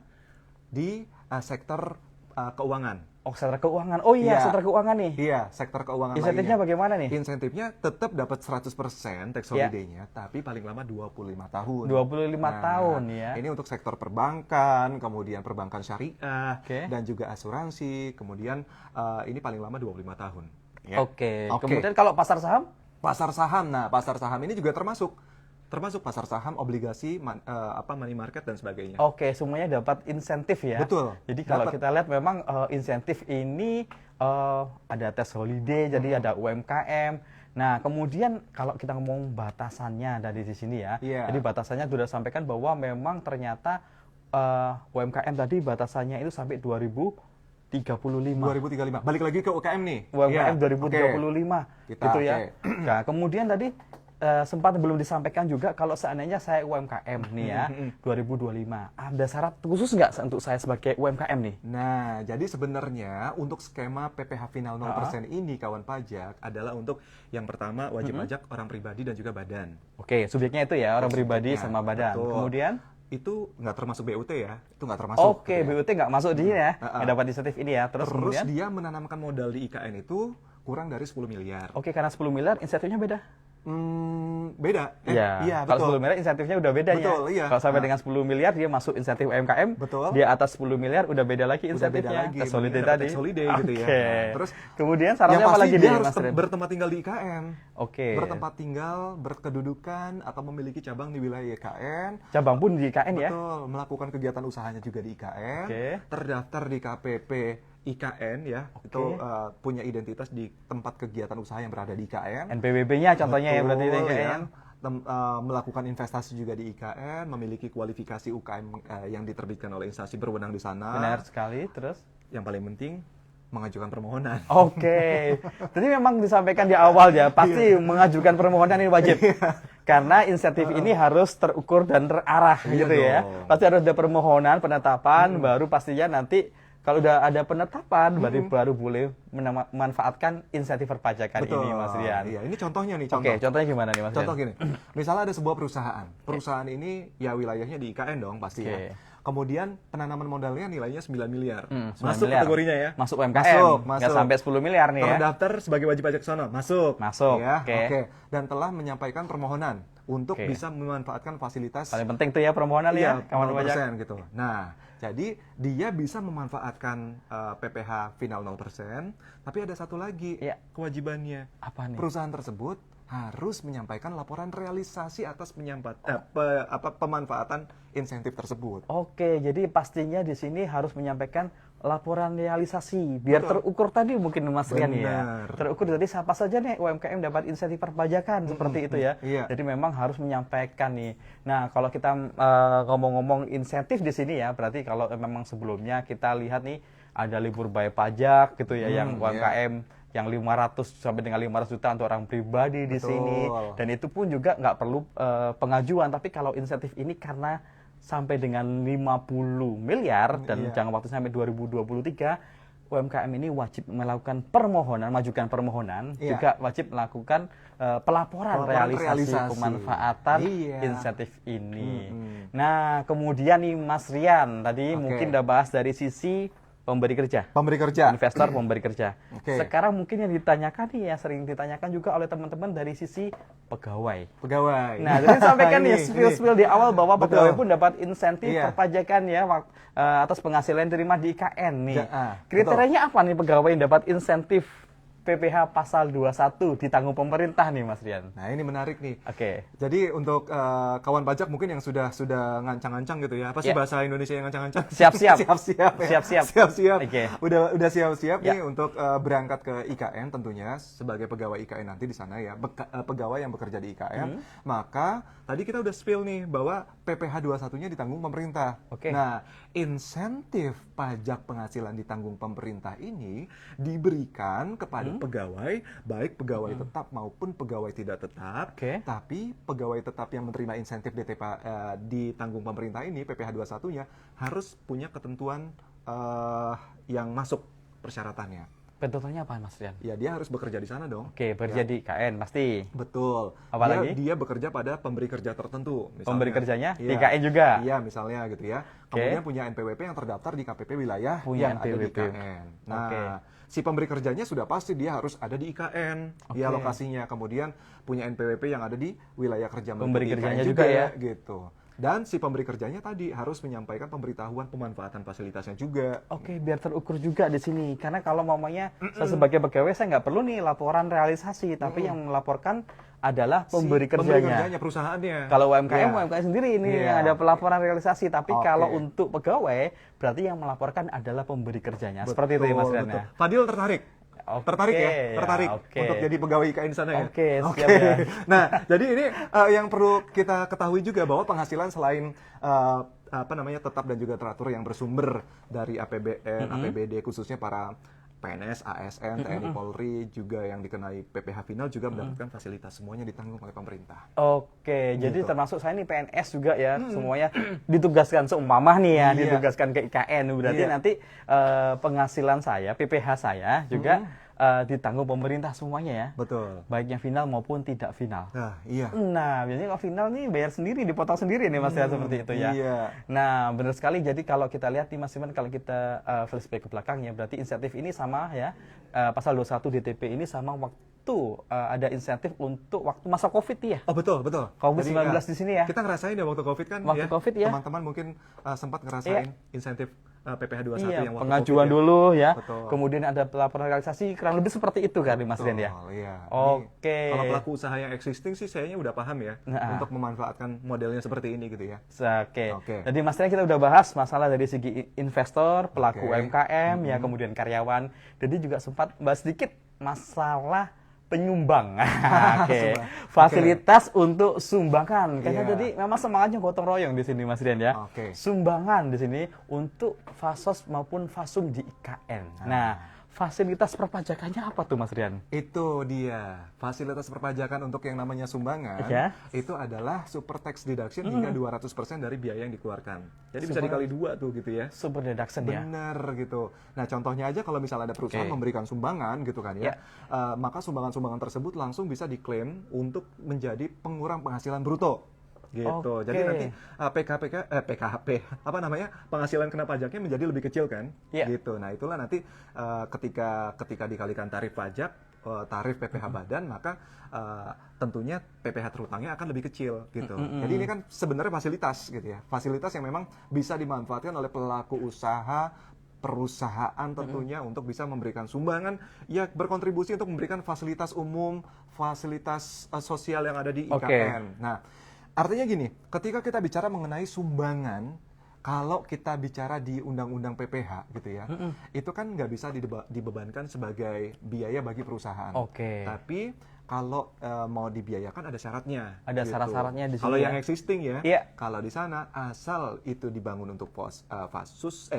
[SPEAKER 2] di sektor keuangan.
[SPEAKER 1] Oh, sektor keuangan. Oh iya,
[SPEAKER 2] Iya.
[SPEAKER 1] sektor keuangan nih.
[SPEAKER 2] Iya, sektor keuangan
[SPEAKER 1] Insentifnya
[SPEAKER 2] lainnya.
[SPEAKER 1] bagaimana nih?
[SPEAKER 2] Insentifnya tetap dapat 100% tax
[SPEAKER 1] Ya.
[SPEAKER 2] holiday-nya, tapi paling lama 25 tahun.
[SPEAKER 1] 25 tahun ya.
[SPEAKER 2] Ini untuk sektor perbankan, kemudian perbankan syariah,
[SPEAKER 1] Oke.
[SPEAKER 2] dan juga asuransi, kemudian ini paling lama 25 tahun. Ya.
[SPEAKER 1] Oke. Kemudian kalau pasar saham?
[SPEAKER 2] Pasar saham, nah pasar saham ini juga termasuk pasar saham, obligasi, money market dan sebagainya.
[SPEAKER 1] Oke, semuanya dapat insentif ya.
[SPEAKER 2] Betul.
[SPEAKER 1] Jadi kalau
[SPEAKER 2] Dapat.
[SPEAKER 1] kita lihat memang insentif ini ada tax holiday, jadi ada UMKM. Nah, kemudian kalau kita ngomong batasannya dari di sini ya.
[SPEAKER 2] Iya.
[SPEAKER 1] Jadi batasannya sudah sampaikan bahwa memang ternyata UMKM tadi batasannya itu sampai 2035.
[SPEAKER 2] 2035. Balik lagi ke UKM nih.
[SPEAKER 1] UMKM
[SPEAKER 2] Iya,
[SPEAKER 1] 2035
[SPEAKER 2] Kita,
[SPEAKER 1] gitu ya.
[SPEAKER 2] oke.
[SPEAKER 1] Nah, kemudian tadi sempat belum disampaikan juga kalau seandainya saya UMKM nih ya, 2025. Ada syarat khusus nggak untuk saya sebagai UMKM nih?
[SPEAKER 2] Nah, jadi sebenarnya untuk skema PPh final 0% ini kawan pajak adalah untuk yang pertama wajib pajak orang pribadi dan juga badan.
[SPEAKER 1] Oke, subjeknya itu ya, orang pribadi
[SPEAKER 2] Subjeknya,
[SPEAKER 1] sama badan.
[SPEAKER 2] betul.
[SPEAKER 1] Kemudian
[SPEAKER 2] Itu nggak termasuk BUT ya, itu nggak termasuk.
[SPEAKER 1] oke,
[SPEAKER 2] gitu ya.
[SPEAKER 1] BUT nggak masuk di sini ya, nggak dapat insentif ini ya. Terus kemudian
[SPEAKER 2] dia menanamkan modal di IKN itu kurang dari 10 miliar.
[SPEAKER 1] oke, karena 10 miliar insentifnya beda.
[SPEAKER 2] Beda.
[SPEAKER 1] Kalau
[SPEAKER 2] Iya, betul.
[SPEAKER 1] 10 miliar insentifnya udah beda ya.
[SPEAKER 2] Betul, iya.
[SPEAKER 1] Kalau sampai dengan 10 miliar dia masuk insentif UMKM.
[SPEAKER 2] Betul.
[SPEAKER 1] Di atas 10 miliar udah beda lagi
[SPEAKER 2] Udah beda
[SPEAKER 1] insentifnya.
[SPEAKER 2] lagi.
[SPEAKER 1] Tax holiday
[SPEAKER 2] Mungkin dapat
[SPEAKER 1] tadi.
[SPEAKER 2] tax holiday gitu ya.
[SPEAKER 1] Oke.
[SPEAKER 2] Nah, terus
[SPEAKER 1] kemudian
[SPEAKER 2] yang
[SPEAKER 1] syaratnya apa
[SPEAKER 2] pasti
[SPEAKER 1] lagi
[SPEAKER 2] dia
[SPEAKER 1] nih,
[SPEAKER 2] harus
[SPEAKER 1] Mas Ren?
[SPEAKER 2] bertempat tinggal di IKN.
[SPEAKER 1] Oke.
[SPEAKER 2] Bertempat tinggal, berkedudukan, atau memiliki cabang di wilayah IKN.
[SPEAKER 1] Cabang pun di IKN ya.
[SPEAKER 2] Betul, melakukan kegiatan usahanya juga di IKN.
[SPEAKER 1] Oke.
[SPEAKER 2] Terdaftar di KPP IKN ya.
[SPEAKER 1] Oke.
[SPEAKER 2] Itu punya identitas di tempat kegiatan usaha yang berada di IKN.
[SPEAKER 1] NPWP-nya contohnya ya berarti di
[SPEAKER 2] Betul,
[SPEAKER 1] IKN.
[SPEAKER 2] Melakukan investasi juga di IKN, memiliki kualifikasi UKM yang diterbitkan oleh instansi berwenang di sana.
[SPEAKER 1] Benar sekali. Terus
[SPEAKER 2] Yang paling penting mengajukan permohonan.
[SPEAKER 1] oke. Jadi memang disampaikan di awal ya, pasti mengajukan permohonan ini wajib. Karena insentif ini harus terukur dan terarah
[SPEAKER 2] Iya
[SPEAKER 1] gitu ya.
[SPEAKER 2] dong.
[SPEAKER 1] Pasti harus ada permohonan, penetapan, baru pastinya nanti kalau udah ada penetapan, baru boleh memanfaatkan insentif perpajakan ini, Mas Rian.
[SPEAKER 2] Iya, ini contohnya nih, contoh.
[SPEAKER 1] Oke, contohnya gimana nih, Mas
[SPEAKER 2] Contoh
[SPEAKER 1] Rian?
[SPEAKER 2] gini, misalnya ada sebuah perusahaan. Perusahaan ini ya wilayahnya di IKN dong pasti
[SPEAKER 1] Oke.
[SPEAKER 2] ya. Kemudian penanaman modalnya nilainya 9 miliar.
[SPEAKER 1] 9
[SPEAKER 2] Masuk
[SPEAKER 1] miliar.
[SPEAKER 2] kategorinya ya.
[SPEAKER 1] Masuk UMKM.
[SPEAKER 2] Masuk.
[SPEAKER 1] Nggak sampai 10 miliar nih ya.
[SPEAKER 2] Terdaftar sebagai wajib pajak sono. Masuk.
[SPEAKER 1] Masuk,
[SPEAKER 2] Ya,
[SPEAKER 1] oke.
[SPEAKER 2] Dan telah menyampaikan permohonan untuk
[SPEAKER 1] Oke.
[SPEAKER 2] bisa memanfaatkan fasilitas
[SPEAKER 1] Paling penting tuh ya permohonan ya, kawan pajak.
[SPEAKER 2] 0% gitu. Nah, jadi dia bisa memanfaatkan PPh final 0%, tapi ada satu lagi
[SPEAKER 1] Iya.
[SPEAKER 2] kewajibannya.
[SPEAKER 1] Apa nih?
[SPEAKER 2] Perusahaan tersebut harus menyampaikan laporan realisasi atas pemanfaatan insentif tersebut.
[SPEAKER 1] Oke, jadi pastinya di sini harus menyampaikan laporan realisasi biar
[SPEAKER 2] Betul.
[SPEAKER 1] terukur tadi mungkin Mas Rian ya.
[SPEAKER 2] Benar.
[SPEAKER 1] Terukur jadi siapa saja nih UMKM dapat insentif perpajakan seperti itu ya.
[SPEAKER 2] Iya.
[SPEAKER 1] Jadi memang harus menyampaikan nih. Nah, kalau kita ngomong-ngomong insentif di sini ya, berarti kalau memang sebelumnya kita lihat nih ada libur bayar pajak gitu ya yang UMKM yang 500 sampai dengan 500 juta untuk orang pribadi di
[SPEAKER 2] Betul.
[SPEAKER 1] sini, dan itu pun juga nggak perlu pengajuan. Tapi kalau insentif ini karena sampai dengan 50 miliar dan jangka waktu sampai 2023, UMKM ini wajib melakukan permohonan, majukan permohonan, juga wajib melakukan pelaporan realisasi pemanfaatan insentif ini. Nah, kemudian nih Mas Rian, tadi mungkin udah bahas dari sisi pemberi kerja.
[SPEAKER 2] Pemberi kerja.
[SPEAKER 1] Investor, pemberi kerja.
[SPEAKER 2] Oke.
[SPEAKER 1] Sekarang mungkin yang ditanyakan nih ya, sering ditanyakan juga oleh teman-teman dari sisi pegawai.
[SPEAKER 2] Pegawai.
[SPEAKER 1] Nah, jadi sampaikan nih
[SPEAKER 2] Ini.
[SPEAKER 1] spill di awal bahwa
[SPEAKER 2] Betul.
[SPEAKER 1] pegawai pun dapat insentif
[SPEAKER 2] Iya.
[SPEAKER 1] perpajakan ya atas penghasilan yang diterima di IKN nih.
[SPEAKER 2] betul.
[SPEAKER 1] Kriterianya apa nih pegawai yang dapat insentif PPh pasal 21 ditanggung pemerintah nih Mas Rian?
[SPEAKER 2] Nah, ini menarik nih.
[SPEAKER 1] Oke.
[SPEAKER 2] Jadi untuk kawan pajak mungkin yang sudah ngancang-ngancang gitu ya. Apa sih
[SPEAKER 1] Ya.
[SPEAKER 2] bahasa Indonesia yang ngancang-ngancang?
[SPEAKER 1] Siap-siap.
[SPEAKER 2] Siap-siap. ya.
[SPEAKER 1] Siap-siap.
[SPEAKER 2] Siap-siap.
[SPEAKER 1] Oke.
[SPEAKER 2] Udah siap-siap
[SPEAKER 1] Ya.
[SPEAKER 2] nih untuk berangkat ke IKN tentunya sebagai pegawai IKN nanti di sana ya. Pegawai yang bekerja di IKN. Maka tadi kita udah spill nih bahwa PPh 21-nya ditanggung pemerintah.
[SPEAKER 1] Oke.
[SPEAKER 2] Nah, insentif pajak penghasilan ditanggung pemerintah ini diberikan kepada pegawai, baik pegawai tetap maupun pegawai tidak tetap.
[SPEAKER 1] Oke.
[SPEAKER 2] Tapi pegawai tetap yang menerima insentif ditanggung pemerintah ini, PPh 21-nya harus punya ketentuan yang masuk persyaratannya.
[SPEAKER 1] Bentuknya apa Mas Rian?
[SPEAKER 2] Ya, dia harus bekerja di sana dong.
[SPEAKER 1] Oke, bekerja di IKN pasti.
[SPEAKER 2] Betul.
[SPEAKER 1] Apalagi?
[SPEAKER 2] Dia bekerja pada pemberi kerja tertentu. Misalnya.
[SPEAKER 1] Pemberi kerjanya di
[SPEAKER 2] Iya.
[SPEAKER 1] IKN juga?
[SPEAKER 2] Iya, misalnya gitu ya. Kemudian punya NPWP yang terdaftar di KPP wilayah
[SPEAKER 1] Punya
[SPEAKER 2] yang ada di
[SPEAKER 1] NPWP.
[SPEAKER 2] IKN. Nah,
[SPEAKER 1] Oke.
[SPEAKER 2] si pemberi kerjanya sudah pasti dia harus ada di IKN, dia
[SPEAKER 1] Oke.
[SPEAKER 2] lokasinya. Kemudian punya NPWP yang ada di wilayah kerja
[SPEAKER 1] Pemberi
[SPEAKER 2] meliputi
[SPEAKER 1] kerjanya
[SPEAKER 2] IKN
[SPEAKER 1] juga ya?
[SPEAKER 2] gitu. Dan si pemberi kerjanya tadi harus menyampaikan pemberitahuan pemanfaatan fasilitasnya juga.
[SPEAKER 1] Oke, biar terukur juga di sini. Karena kalau mamanya saya sebagai pegawai saya nggak perlu nih laporan realisasi, tapi yang melaporkan adalah pemberi kerjanya.
[SPEAKER 2] perusahaannya.
[SPEAKER 1] Kalau UMKM,
[SPEAKER 2] Ya.
[SPEAKER 1] UMKM sendiri ini
[SPEAKER 2] Iya.
[SPEAKER 1] ada pelaporan realisasi. Tapi
[SPEAKER 2] Oke.
[SPEAKER 1] kalau untuk pegawai, berarti yang melaporkan adalah pemberi kerjanya. Seperti itu ya Mas Rian
[SPEAKER 2] Betul.
[SPEAKER 1] ya?
[SPEAKER 2] Fadil tertarik?
[SPEAKER 1] Oke,
[SPEAKER 2] Tertarik ya?
[SPEAKER 1] ya,
[SPEAKER 2] Tertarik
[SPEAKER 1] oke.
[SPEAKER 2] untuk jadi pegawai IKN di sana ya?
[SPEAKER 1] Oke, siap ya.
[SPEAKER 2] Nah, jadi ini yang perlu kita ketahui juga bahwa penghasilan selain tetap dan juga teratur yang bersumber dari APBN, APBD khususnya para PNS, ASN, TNI, Polri juga yang dikenai PPh final juga mendapatkan fasilitas semuanya ditanggung oleh pemerintah.
[SPEAKER 1] Oke, jadi
[SPEAKER 2] Gitu.
[SPEAKER 1] termasuk saya nih PNS juga ya, semuanya ditugaskan seumpama nih ya,
[SPEAKER 2] Iya.
[SPEAKER 1] ditugaskan ke IKN. Berarti
[SPEAKER 2] Iya.
[SPEAKER 1] nanti penghasilan saya, PPh saya juga ditanggung pemerintah semuanya ya.
[SPEAKER 2] Betul.
[SPEAKER 1] Baik yang final maupun tidak final.
[SPEAKER 2] Nah, iya.
[SPEAKER 1] Nah, biasanya kalau final nih bayar sendiri, dipotong sendiri nih Mas ya, seperti itu ya.
[SPEAKER 2] Iya.
[SPEAKER 1] Nah, benar sekali. Jadi kalau kita lihat nih Mas Iman, kalau kita flashback ke belakangnya, berarti insentif ini sama ya, pasal 21 DTP ini sama waktu ada insentif untuk waktu masa COVID nih ya.
[SPEAKER 2] Oh, betul, betul.
[SPEAKER 1] COVID-19
[SPEAKER 2] Jadi,
[SPEAKER 1] di sini ya.
[SPEAKER 2] Kita ngerasain ya waktu COVID kan
[SPEAKER 1] Waktu COVID ya.
[SPEAKER 2] Teman-teman mungkin sempat ngerasain insentif PPh 21
[SPEAKER 1] Iya,
[SPEAKER 2] yang waktu
[SPEAKER 1] pengajuan
[SPEAKER 2] COVID ya.
[SPEAKER 1] dulu ya.
[SPEAKER 2] Betul.
[SPEAKER 1] Kemudian ada pelaporan realisasi, kurang lebih seperti itu kan Mas Rian ya.
[SPEAKER 2] Betul, iya.
[SPEAKER 1] Oke.
[SPEAKER 2] Ini, kalau pelaku usaha yang existing sih sayanya udah paham ya
[SPEAKER 1] Nah.
[SPEAKER 2] untuk memanfaatkan modelnya seperti ini gitu ya.
[SPEAKER 1] Oke.
[SPEAKER 2] Oke.
[SPEAKER 1] Jadi Mas Rian kita udah bahas masalah dari segi investor, pelaku
[SPEAKER 2] Oke.
[SPEAKER 1] UMKM, ya kemudian karyawan. Jadi juga sempat bahas sedikit masalah penyumbang. Oke. Fasilitas untuk sumbangan. Karena
[SPEAKER 2] Iya.
[SPEAKER 1] jadi memang semangatnya gotong royong di sini Mas Rian ya.
[SPEAKER 2] Oke.
[SPEAKER 1] Sumbangan di sini untuk fasos maupun fasum di IKN. Nah, fasilitas perpajakannya apa tuh Mas Rian?
[SPEAKER 2] Itu dia. Fasilitas perpajakan untuk yang namanya sumbangan
[SPEAKER 1] Ya.
[SPEAKER 2] itu adalah super tax deduction hingga 200% dari biaya yang dikeluarkan. Jadi bisa
[SPEAKER 1] Super-
[SPEAKER 2] dikali 2 tuh gitu ya.
[SPEAKER 1] Super deduction ya.
[SPEAKER 2] Bener gitu. Nah, contohnya aja kalau misalnya ada perusahaan
[SPEAKER 1] Oke.
[SPEAKER 2] memberikan sumbangan gitu kan
[SPEAKER 1] Ya.
[SPEAKER 2] ya, maka sumbangan-sumbangan tersebut langsung bisa diklaim untuk menjadi pengurang penghasilan bruto. Gitu.
[SPEAKER 1] Oke.
[SPEAKER 2] Jadi nanti PKHP apa namanya penghasilan kena pajaknya menjadi lebih kecil kan?
[SPEAKER 1] Iya.
[SPEAKER 2] Gitu. Nah itulah nanti ketika dikalikan tarif pajak, tarif PPh badan, maka tentunya PPh terutangnya akan lebih kecil gitu. Jadi ini kan sebenarnya fasilitas gitu ya, fasilitas yang memang bisa dimanfaatkan oleh pelaku usaha, perusahaan tentunya untuk bisa memberikan sumbangan, ya berkontribusi untuk memberikan fasilitas umum, fasilitas sosial yang ada di
[SPEAKER 1] Oke.
[SPEAKER 2] IKN. Nah, artinya gini, ketika kita bicara mengenai sumbangan, kalau kita bicara di Undang-Undang PPh gitu ya, itu kan nggak bisa dibebankan sebagai biaya bagi perusahaan.
[SPEAKER 1] Oke.
[SPEAKER 2] Tapi kalau mau dibiayakan ada syaratnya.
[SPEAKER 1] Ada syarat-syaratnya di sini
[SPEAKER 2] Kalau
[SPEAKER 1] ya.
[SPEAKER 2] yang existing ya,
[SPEAKER 1] Iya.
[SPEAKER 2] kalau di sana asal itu dibangun untuk fasos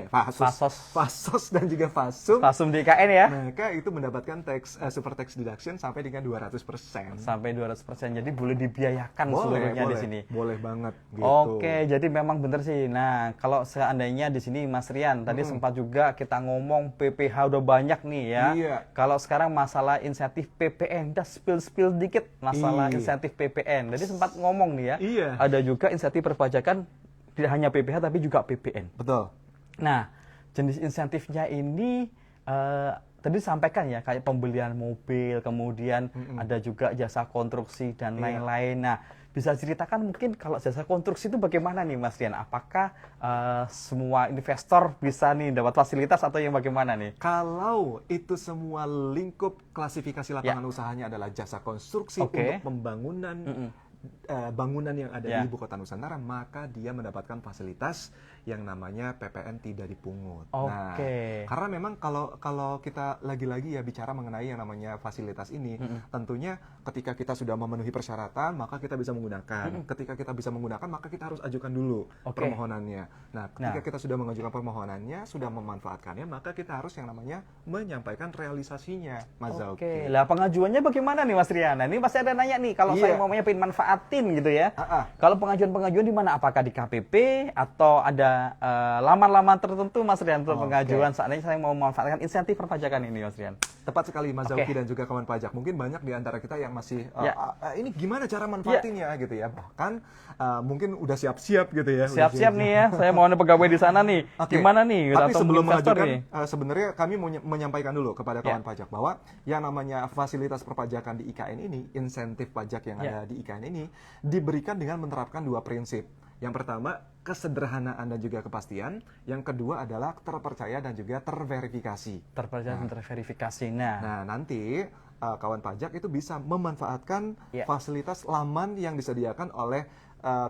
[SPEAKER 2] dan juga fasum,
[SPEAKER 1] Fasum di IKN ya.
[SPEAKER 2] maka itu mendapatkan super tax deduction sampai dengan 200%.
[SPEAKER 1] Sampai 200%. Jadi boleh dibiayakan
[SPEAKER 2] Boleh,
[SPEAKER 1] seluruhnya di
[SPEAKER 2] boleh.
[SPEAKER 1] sini.
[SPEAKER 2] Boleh banget gitu.
[SPEAKER 1] Oke, jadi memang benar sih. Nah, kalau seandainya di sini Mas Rian, tadi sempat juga kita ngomong PPh udah banyak nih ya.
[SPEAKER 2] Iya.
[SPEAKER 1] Kalau sekarang masalah insentif PPN, kita spill dikit masalah
[SPEAKER 2] Iya.
[SPEAKER 1] insentif PPN. Jadi sempat ngomong nih ya.
[SPEAKER 2] Iya.
[SPEAKER 1] Ada juga insentif perpajakan tidak hanya PPh tapi juga PPN.
[SPEAKER 2] Betul.
[SPEAKER 1] Nah, jenis insentifnya ini tadi disampaikan ya, kayak pembelian mobil, kemudian ada juga jasa konstruksi dan lain-lain. Nah, bisa ceritakan mungkin kalau jasa konstruksi itu bagaimana nih Mas Rian? Apakah semua investor bisa nih dapat fasilitas atau yang bagaimana nih?
[SPEAKER 2] Kalau itu semua lingkup klasifikasi lapangan usahanya adalah jasa konstruksi untuk pembangunan bangunan yang ada di Ibu Kota Nusantara, maka dia mendapatkan fasilitas yang namanya PPN tidak dipungut. Nah, karena memang kalau kita lagi-lagi ya bicara mengenai yang namanya fasilitas ini, tentunya ketika kita sudah memenuhi persyaratan, maka kita bisa menggunakan. Ketika kita bisa menggunakan, maka kita harus ajukan dulu permohonannya. Nah, ketika kita sudah mengajukan permohonannya, sudah memanfaatkannya, maka kita harus yang namanya menyampaikan realisasinya, Mas Zauki.
[SPEAKER 1] Lah pengajuannya bagaimana nih Mas Rian? Nah, ini pasti ada nanya nih, kalau saya mau pengen manfaatin gitu ya. Kalau pengajuan-pengajuan di mana? Apakah di KPP atau ada laman-laman tertentu Mas Rian untuk pengajuan saat ini saya mau memanfaatkan insentif perpajakan ini Mas Rian?
[SPEAKER 2] Tepat sekali Mas Zauki dan juga kawan pajak. Mungkin banyak di antara kita yang masih ini gimana cara manfaatinnya gitu ya. Bahkan mungkin udah siap-siap gitu ya.
[SPEAKER 1] Siap-siap nih ya. Saya mau ada pegawai di sana nih. Gimana nih?
[SPEAKER 2] Tapi sebelum mengajukan sebenarnya kami mau menyampaikan dulu kepada kawan pajak bahwa yang namanya fasilitas perpajakan di IKN ini, insentif pajak yang ada di IKN ini diberikan dengan menerapkan dua prinsip. Yang pertama, kesederhanaan dan juga kepastian. Yang kedua adalah terpercaya dan juga terverifikasi.
[SPEAKER 1] Terpercaya dan terverifikasi. Nah,
[SPEAKER 2] nanti kawan pajak itu bisa memanfaatkan fasilitas laman yang disediakan oleh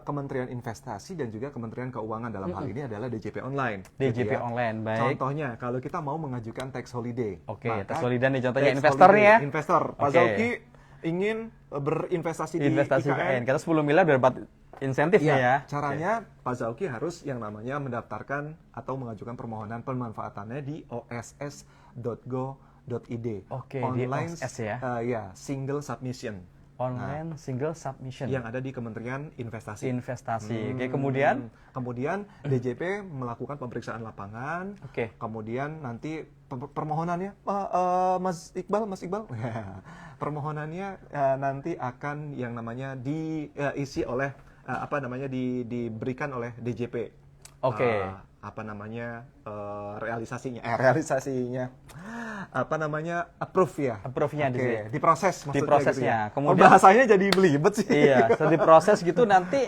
[SPEAKER 2] Kementerian Investasi dan juga Kementerian Keuangan, dalam hal ini adalah DJP Online.
[SPEAKER 1] DJP Online, baik.
[SPEAKER 2] Contohnya, kalau kita mau mengajukan tax holiday.
[SPEAKER 1] Tax holiday nih contohnya investor nih ya.
[SPEAKER 2] Investor, Pak Zauki ingin berinvestasi di IKN.
[SPEAKER 1] Kita 10 miliar udah dapat insentifnya ya.
[SPEAKER 2] Caranya Pak Zauki harus yang namanya mendaftarkan atau mengajukan permohonan pemanfaatannya di oss.go.id.
[SPEAKER 1] Online di OSS ya.
[SPEAKER 2] Single submission.
[SPEAKER 1] Online single submission
[SPEAKER 2] yang ada di Kementerian Investasi.
[SPEAKER 1] Kemudian
[SPEAKER 2] DJP melakukan pemeriksaan lapangan. Kemudian nanti permohonannya Mas Iqbal permohonannya nanti akan yang namanya diisi oleh diberikan oleh DJP. Realisasinya approve-nya diproses maksudnya.
[SPEAKER 1] Diprosesnya.
[SPEAKER 2] Gitu ya. Kemudian bahasanya jadi belibet sih.
[SPEAKER 1] Iya, setelah diproses gitu nanti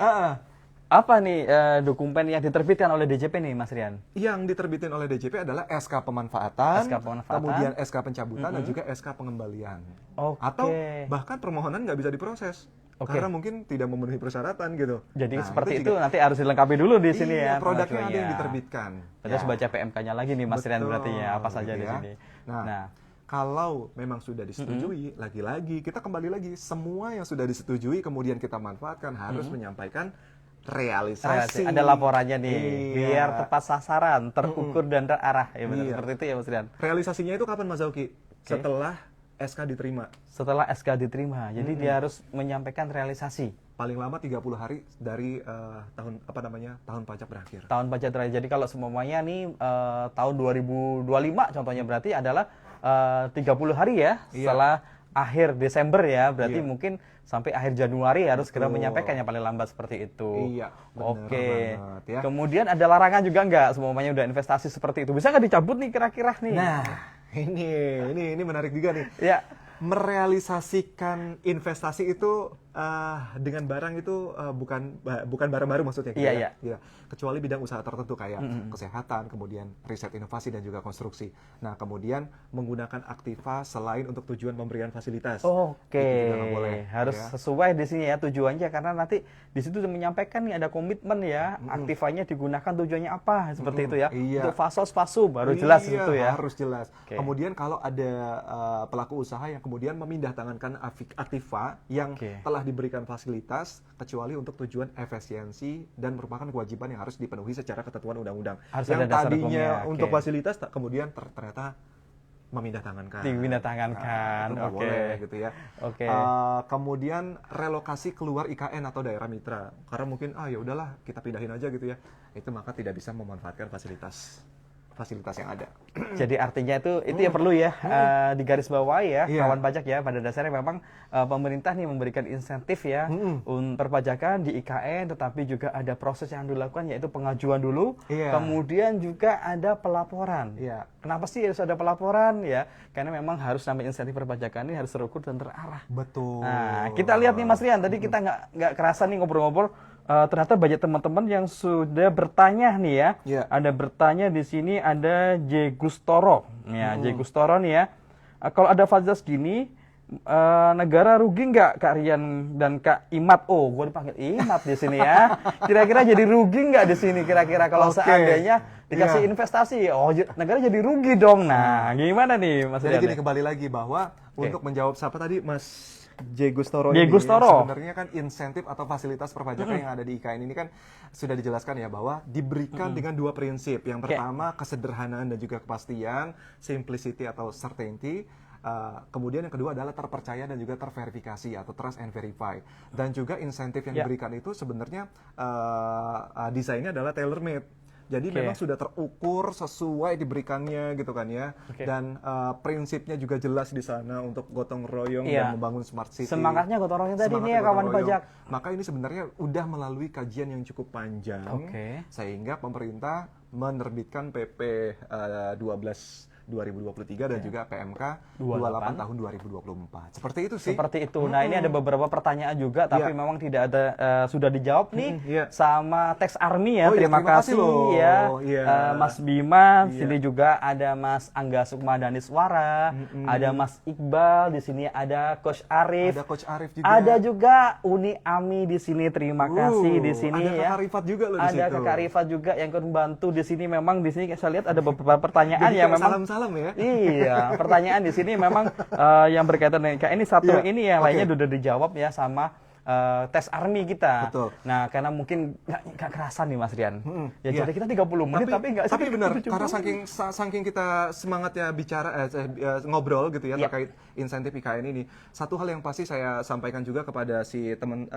[SPEAKER 1] apa nih dokumen yang diterbitkan oleh DJP nih Mas Rian?
[SPEAKER 2] Yang diterbitin oleh DJP adalah SK pemanfaatan, kemudian SK pencabutan dan juga SK pengembalian. Atau bahkan permohonan nggak bisa diproses. Karena mungkin tidak memenuhi persyaratan gitu.
[SPEAKER 1] Jadi seperti itu nanti harus dilengkapi dulu di sini ya.
[SPEAKER 2] Produknya ada yang diterbitkan.
[SPEAKER 1] Terus baca PMK-nya lagi nih Mas Rian berarti ya, apa saja di sini.
[SPEAKER 2] Nah, kalau memang sudah disetujui, lagi-lagi kita kembali lagi, semua yang sudah disetujui kemudian kita manfaatkan harus menyampaikan realisasi.
[SPEAKER 1] Ada laporannya nih, biar tepat sasaran, terukur dan terarah. Ya benar seperti itu ya Mas Rian.
[SPEAKER 2] Realisasinya itu kapan Mas Zauki? Setelah SK diterima.
[SPEAKER 1] Setelah SK diterima. Jadi dia harus menyampaikan realisasi.
[SPEAKER 2] Paling lama 30 hari dari tahun pajak berakhir.
[SPEAKER 1] Tahun pajak terakhir. Jadi kalau semuanya nih tahun 2025 contohnya berarti adalah 30 hari ya setelah akhir Desember ya. Berarti mungkin sampai akhir Januari harus segera menyampaikan yang paling lambat seperti itu.
[SPEAKER 2] Iya, benar banget ya.
[SPEAKER 1] Kemudian ada larangan juga nggak? Semuanya udah investasi seperti itu. Bisa nggak dicabut nih kira-kira nih?
[SPEAKER 2] Nah, ini menarik juga nih.
[SPEAKER 1] Ya.
[SPEAKER 2] Merealisasikan investasi itu dengan barang itu bukan barang baru maksudnya gitu ya. Kecuali bidang usaha tertentu kayak kesehatan, kemudian riset inovasi dan juga konstruksi. Nah, kemudian menggunakan aktiva selain untuk tujuan pemberian fasilitas.
[SPEAKER 1] Harus sesuai di sini ya tujuannya, karena nanti di situ menyampaikan nih ada komitmen ya, aktivanya digunakan tujuannya apa seperti itu ya. Untuk fasos fasum baru jelas itu ya.
[SPEAKER 2] Harus jelas. Kemudian kalau ada pelaku usaha yang kemudian memindah-tangankan aktiva yang telah diberikan fasilitas kecuali untuk tujuan efisiensi dan merupakan kewajiban yang harus dipenuhi secara ketentuan undang-undang. Yang tadinya untuk fasilitas kemudian ternyata memindah-tangankan.
[SPEAKER 1] Boleh
[SPEAKER 2] gitu ya. Kemudian relokasi keluar IKN atau daerah mitra. Karena mungkin ya udahlah kita pindahin aja gitu ya. Itu maka tidak bisa memanfaatkan fasilitas fasilitas yang ada.
[SPEAKER 1] Jadi artinya itu yang perlu ya digarisbawahi ya kawan pajak ya. Pada dasarnya memang pemerintah nih memberikan insentif ya perpajakan di IKN, tetapi juga ada proses yang dilakukan yaitu pengajuan dulu, kemudian juga ada pelaporan. Kenapa sih harus ada pelaporan ya? Karena memang harus sampai insentif perpajakan ini harus terukur dan terarah.
[SPEAKER 2] Betul.
[SPEAKER 1] Nah, kita lihat nih Mas Rian, tadi kita nggak kerasa nih ngobrol-ngobrol. Ternyata banyak teman-teman yang sudah bertanya nih ya. Ada bertanya di sini, ada J. Gustoro. Ya, J. Gustoro nih ya. Kalau ada fasilitas gini, negara rugi nggak Kak Rian dan Kak Imat? Oh, gue dipanggil Imat di sini ya. Kira-kira jadi rugi nggak di sini? Kira-kira kalau seandainya dikasih investasi, oh negara jadi rugi dong. Nah, gimana nih Mas Rian?
[SPEAKER 2] Jadi gini, kembali lagi bahwa untuk menjawab siapa tadi Mas J. Gustoro
[SPEAKER 1] ini
[SPEAKER 2] sebenarnya kan insentif atau fasilitas perpajakan yang ada di IKN ini kan sudah dijelaskan ya bahwa diberikan dengan dua prinsip. Yang pertama kesederhanaan dan juga kepastian, simplicity atau certainty. Kemudian yang kedua adalah terpercaya dan juga terverifikasi atau trust and verify. Dan juga insentif yang diberikan itu sebenarnya desainnya adalah tailor made. Jadi memang sudah terukur sesuai diberikannya gitu kan ya. Dan prinsipnya juga jelas di sana untuk gotong royong dan membangun smart city.
[SPEAKER 1] Semangatnya gotong royong tadi nih ya kawan pajak.
[SPEAKER 2] Maka ini sebenarnya udah melalui kajian yang cukup panjang sehingga pemerintah menerbitkan PP 12 2023 dan juga PMK 28 tahun 2024. Seperti itu sih.
[SPEAKER 1] Seperti itu. Nah, ini ada beberapa pertanyaan juga tapi memang tidak ada sudah dijawab nih sama Tax Army ya. Terima kasih loh. Mas Bima, sini juga ada Mas Angga Sukmadaniswara, ada Mas Iqbal, di sini ada Coach Arif.
[SPEAKER 2] Ada Coach Arif juga.
[SPEAKER 1] Ada juga Uni Ami di sini. Terima kasih di sini
[SPEAKER 2] ya. Ada Kakak Rifat juga loh di situ.
[SPEAKER 1] Ada Kakak Rifat juga yang ikut membantu di sini. Memang di sini saya lihat ada beberapa pertanyaan yang memang
[SPEAKER 2] ya.
[SPEAKER 1] Iya, pertanyaan di sini memang yang berkaitan dengan ini satu ini yang lainnya sudah dijawab ya sama Tax Army kita.
[SPEAKER 2] Betul.
[SPEAKER 1] Nah, karena mungkin nggak kerasa nih Mas Rian. Ya jadi kita 30 menit tapi nggak.
[SPEAKER 2] Tapi benar, karena saking kita semangatnya bicara ngobrol gitu ya terkait insentif IKN ini. Satu hal yang pasti saya sampaikan juga kepada si teman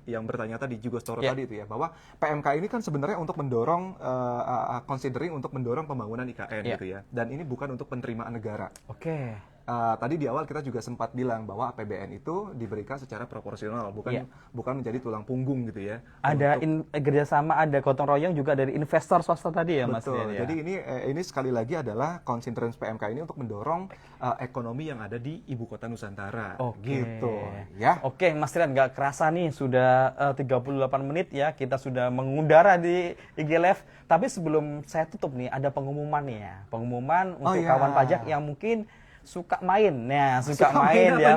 [SPEAKER 2] yang bertanya tadi juga Storo tadi itu ya, bahwa PMK ini kan sebenarnya untuk mendorong considering untuk mendorong pembangunan IKN gitu ya. Dan ini bukan untuk penerimaan negara. Tadi di awal kita juga sempat bilang bahwa APBN itu diberikan secara proporsional, bukan menjadi tulang punggung gitu ya.
[SPEAKER 1] Ada kerjasama, ada gotong royong juga dari investor swasta tadi ya Mas.
[SPEAKER 2] Betul. Jadi ini sekali lagi adalah considerance PMK ini untuk mendorong ekonomi yang ada di ibu kota Nusantara. Gitu ya.
[SPEAKER 1] Oke Mas Rian, nggak kerasa nih sudah 38 menit ya kita sudah mengudara di IG Live. Tapi sebelum saya tutup nih ada pengumuman nih ya. Pengumuman untuk kawan pajak yang mungkin suka main,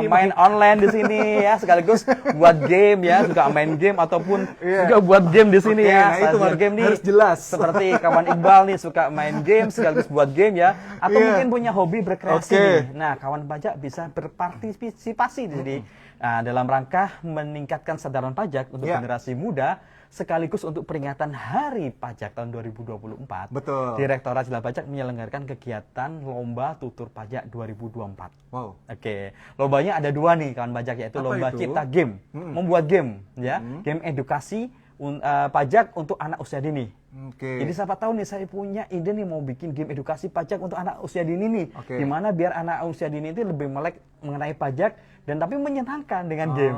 [SPEAKER 1] main online di sini ya, sekaligus buat game ya, suka main game ataupun juga buat game di sini ya.
[SPEAKER 2] Nah, itu
[SPEAKER 1] game nih
[SPEAKER 2] harus jelas.
[SPEAKER 1] Seperti kawan Iqbal nih suka main game sekaligus buat game ya, atau mungkin punya hobi berkreasi nih. Nah, kawan pajak bisa berpartisipasi di sini. Nah, dalam rangka meningkatkan kesadaran pajak untuk generasi muda, sekaligus untuk peringatan Hari Pajak tahun 2024.
[SPEAKER 2] Betul.
[SPEAKER 1] Direktorat Jenderal Pajak menyelenggarakan kegiatan Lomba Tutur Pajak 2024.
[SPEAKER 2] Wow.
[SPEAKER 1] Lombanya ada dua nih kawan pajak, yaitu lomba cipta game, membuat game ya, game edukasi pajak untuk anak usia dini. Jadi siapa tahu nih saya punya ide nih mau bikin game edukasi pajak untuk anak usia dini nih. Gimana biar anak usia dini itu lebih melek mengenai pajak dan tapi menyenangkan dengan game.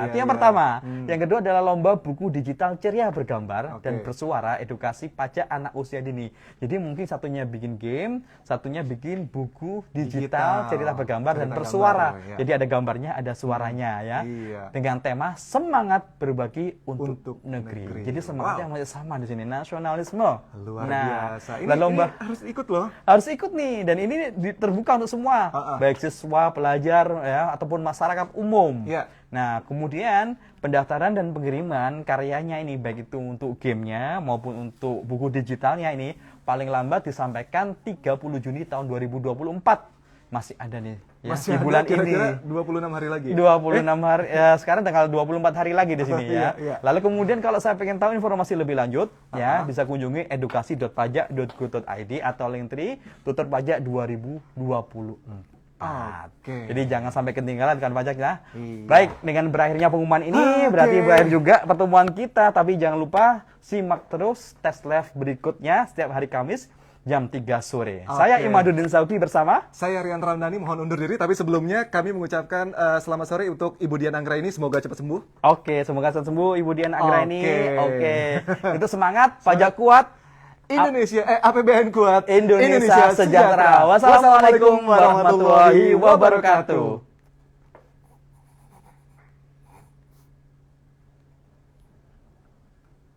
[SPEAKER 1] Itu yang pertama. Yang kedua adalah lomba buku digital ceria bergambar dan bersuara edukasi pajak anak usia dini. Jadi mungkin satunya bikin game, satunya bikin buku digital cerita bergambar dan bersuara. Jadi ada gambarnya, ada suaranya ya. Dengan tema semangat berbagi untuk negeri. Jadi semangatnya masih sama di sini, nasionalisme.
[SPEAKER 2] Luar biasa.
[SPEAKER 1] Ini lomba
[SPEAKER 2] harus ikut loh.
[SPEAKER 1] Harus ikut nih, dan ini terbuka untuk semua, baik siswa, pelajar ya ataupun masyarakat umum. Nah, kemudian pendaftaran dan pengiriman karyanya ini baik itu untuk gamenya maupun untuk buku digitalnya ini paling lambat disampaikan 30 Juni tahun 2024. Masih ada nih ya,
[SPEAKER 2] masih
[SPEAKER 1] di bulan
[SPEAKER 2] ada,
[SPEAKER 1] ini
[SPEAKER 2] 26 hari lagi.
[SPEAKER 1] 26 hari ya, sekarang tanggal 24 hari lagi di sini ya. Lalu kemudian kalau saya pengen tahu informasi lebih lanjut ya bisa kunjungi edukasi.pajak.go.id atau link 3 tutur pajak 2024. Jadi jangan sampai ketinggalan kan pajaknya. Baik, dengan berakhirnya pengumuman ini berarti berakhir juga pertemuan kita, tapi jangan lupa simak terus Tes Live berikutnya setiap hari Kamis jam 3 sore.
[SPEAKER 2] Oke.
[SPEAKER 1] Saya Imaduddin Sauki bersama
[SPEAKER 2] Saya Rian Ramdhani, mohon undur diri, tapi sebelumnya kami mengucapkan selamat sore untuk Ibu Dian Anggraini, semoga cepat sembuh.
[SPEAKER 1] Oke, semoga cepat sembuh Ibu Dian Anggraini.
[SPEAKER 2] Oke.
[SPEAKER 1] Itu semangat, pajak kuat,
[SPEAKER 2] Indonesia, APBN kuat,
[SPEAKER 1] Indonesia sejahtera. Wassalamualaikum warahmatullahi wabarakatuh.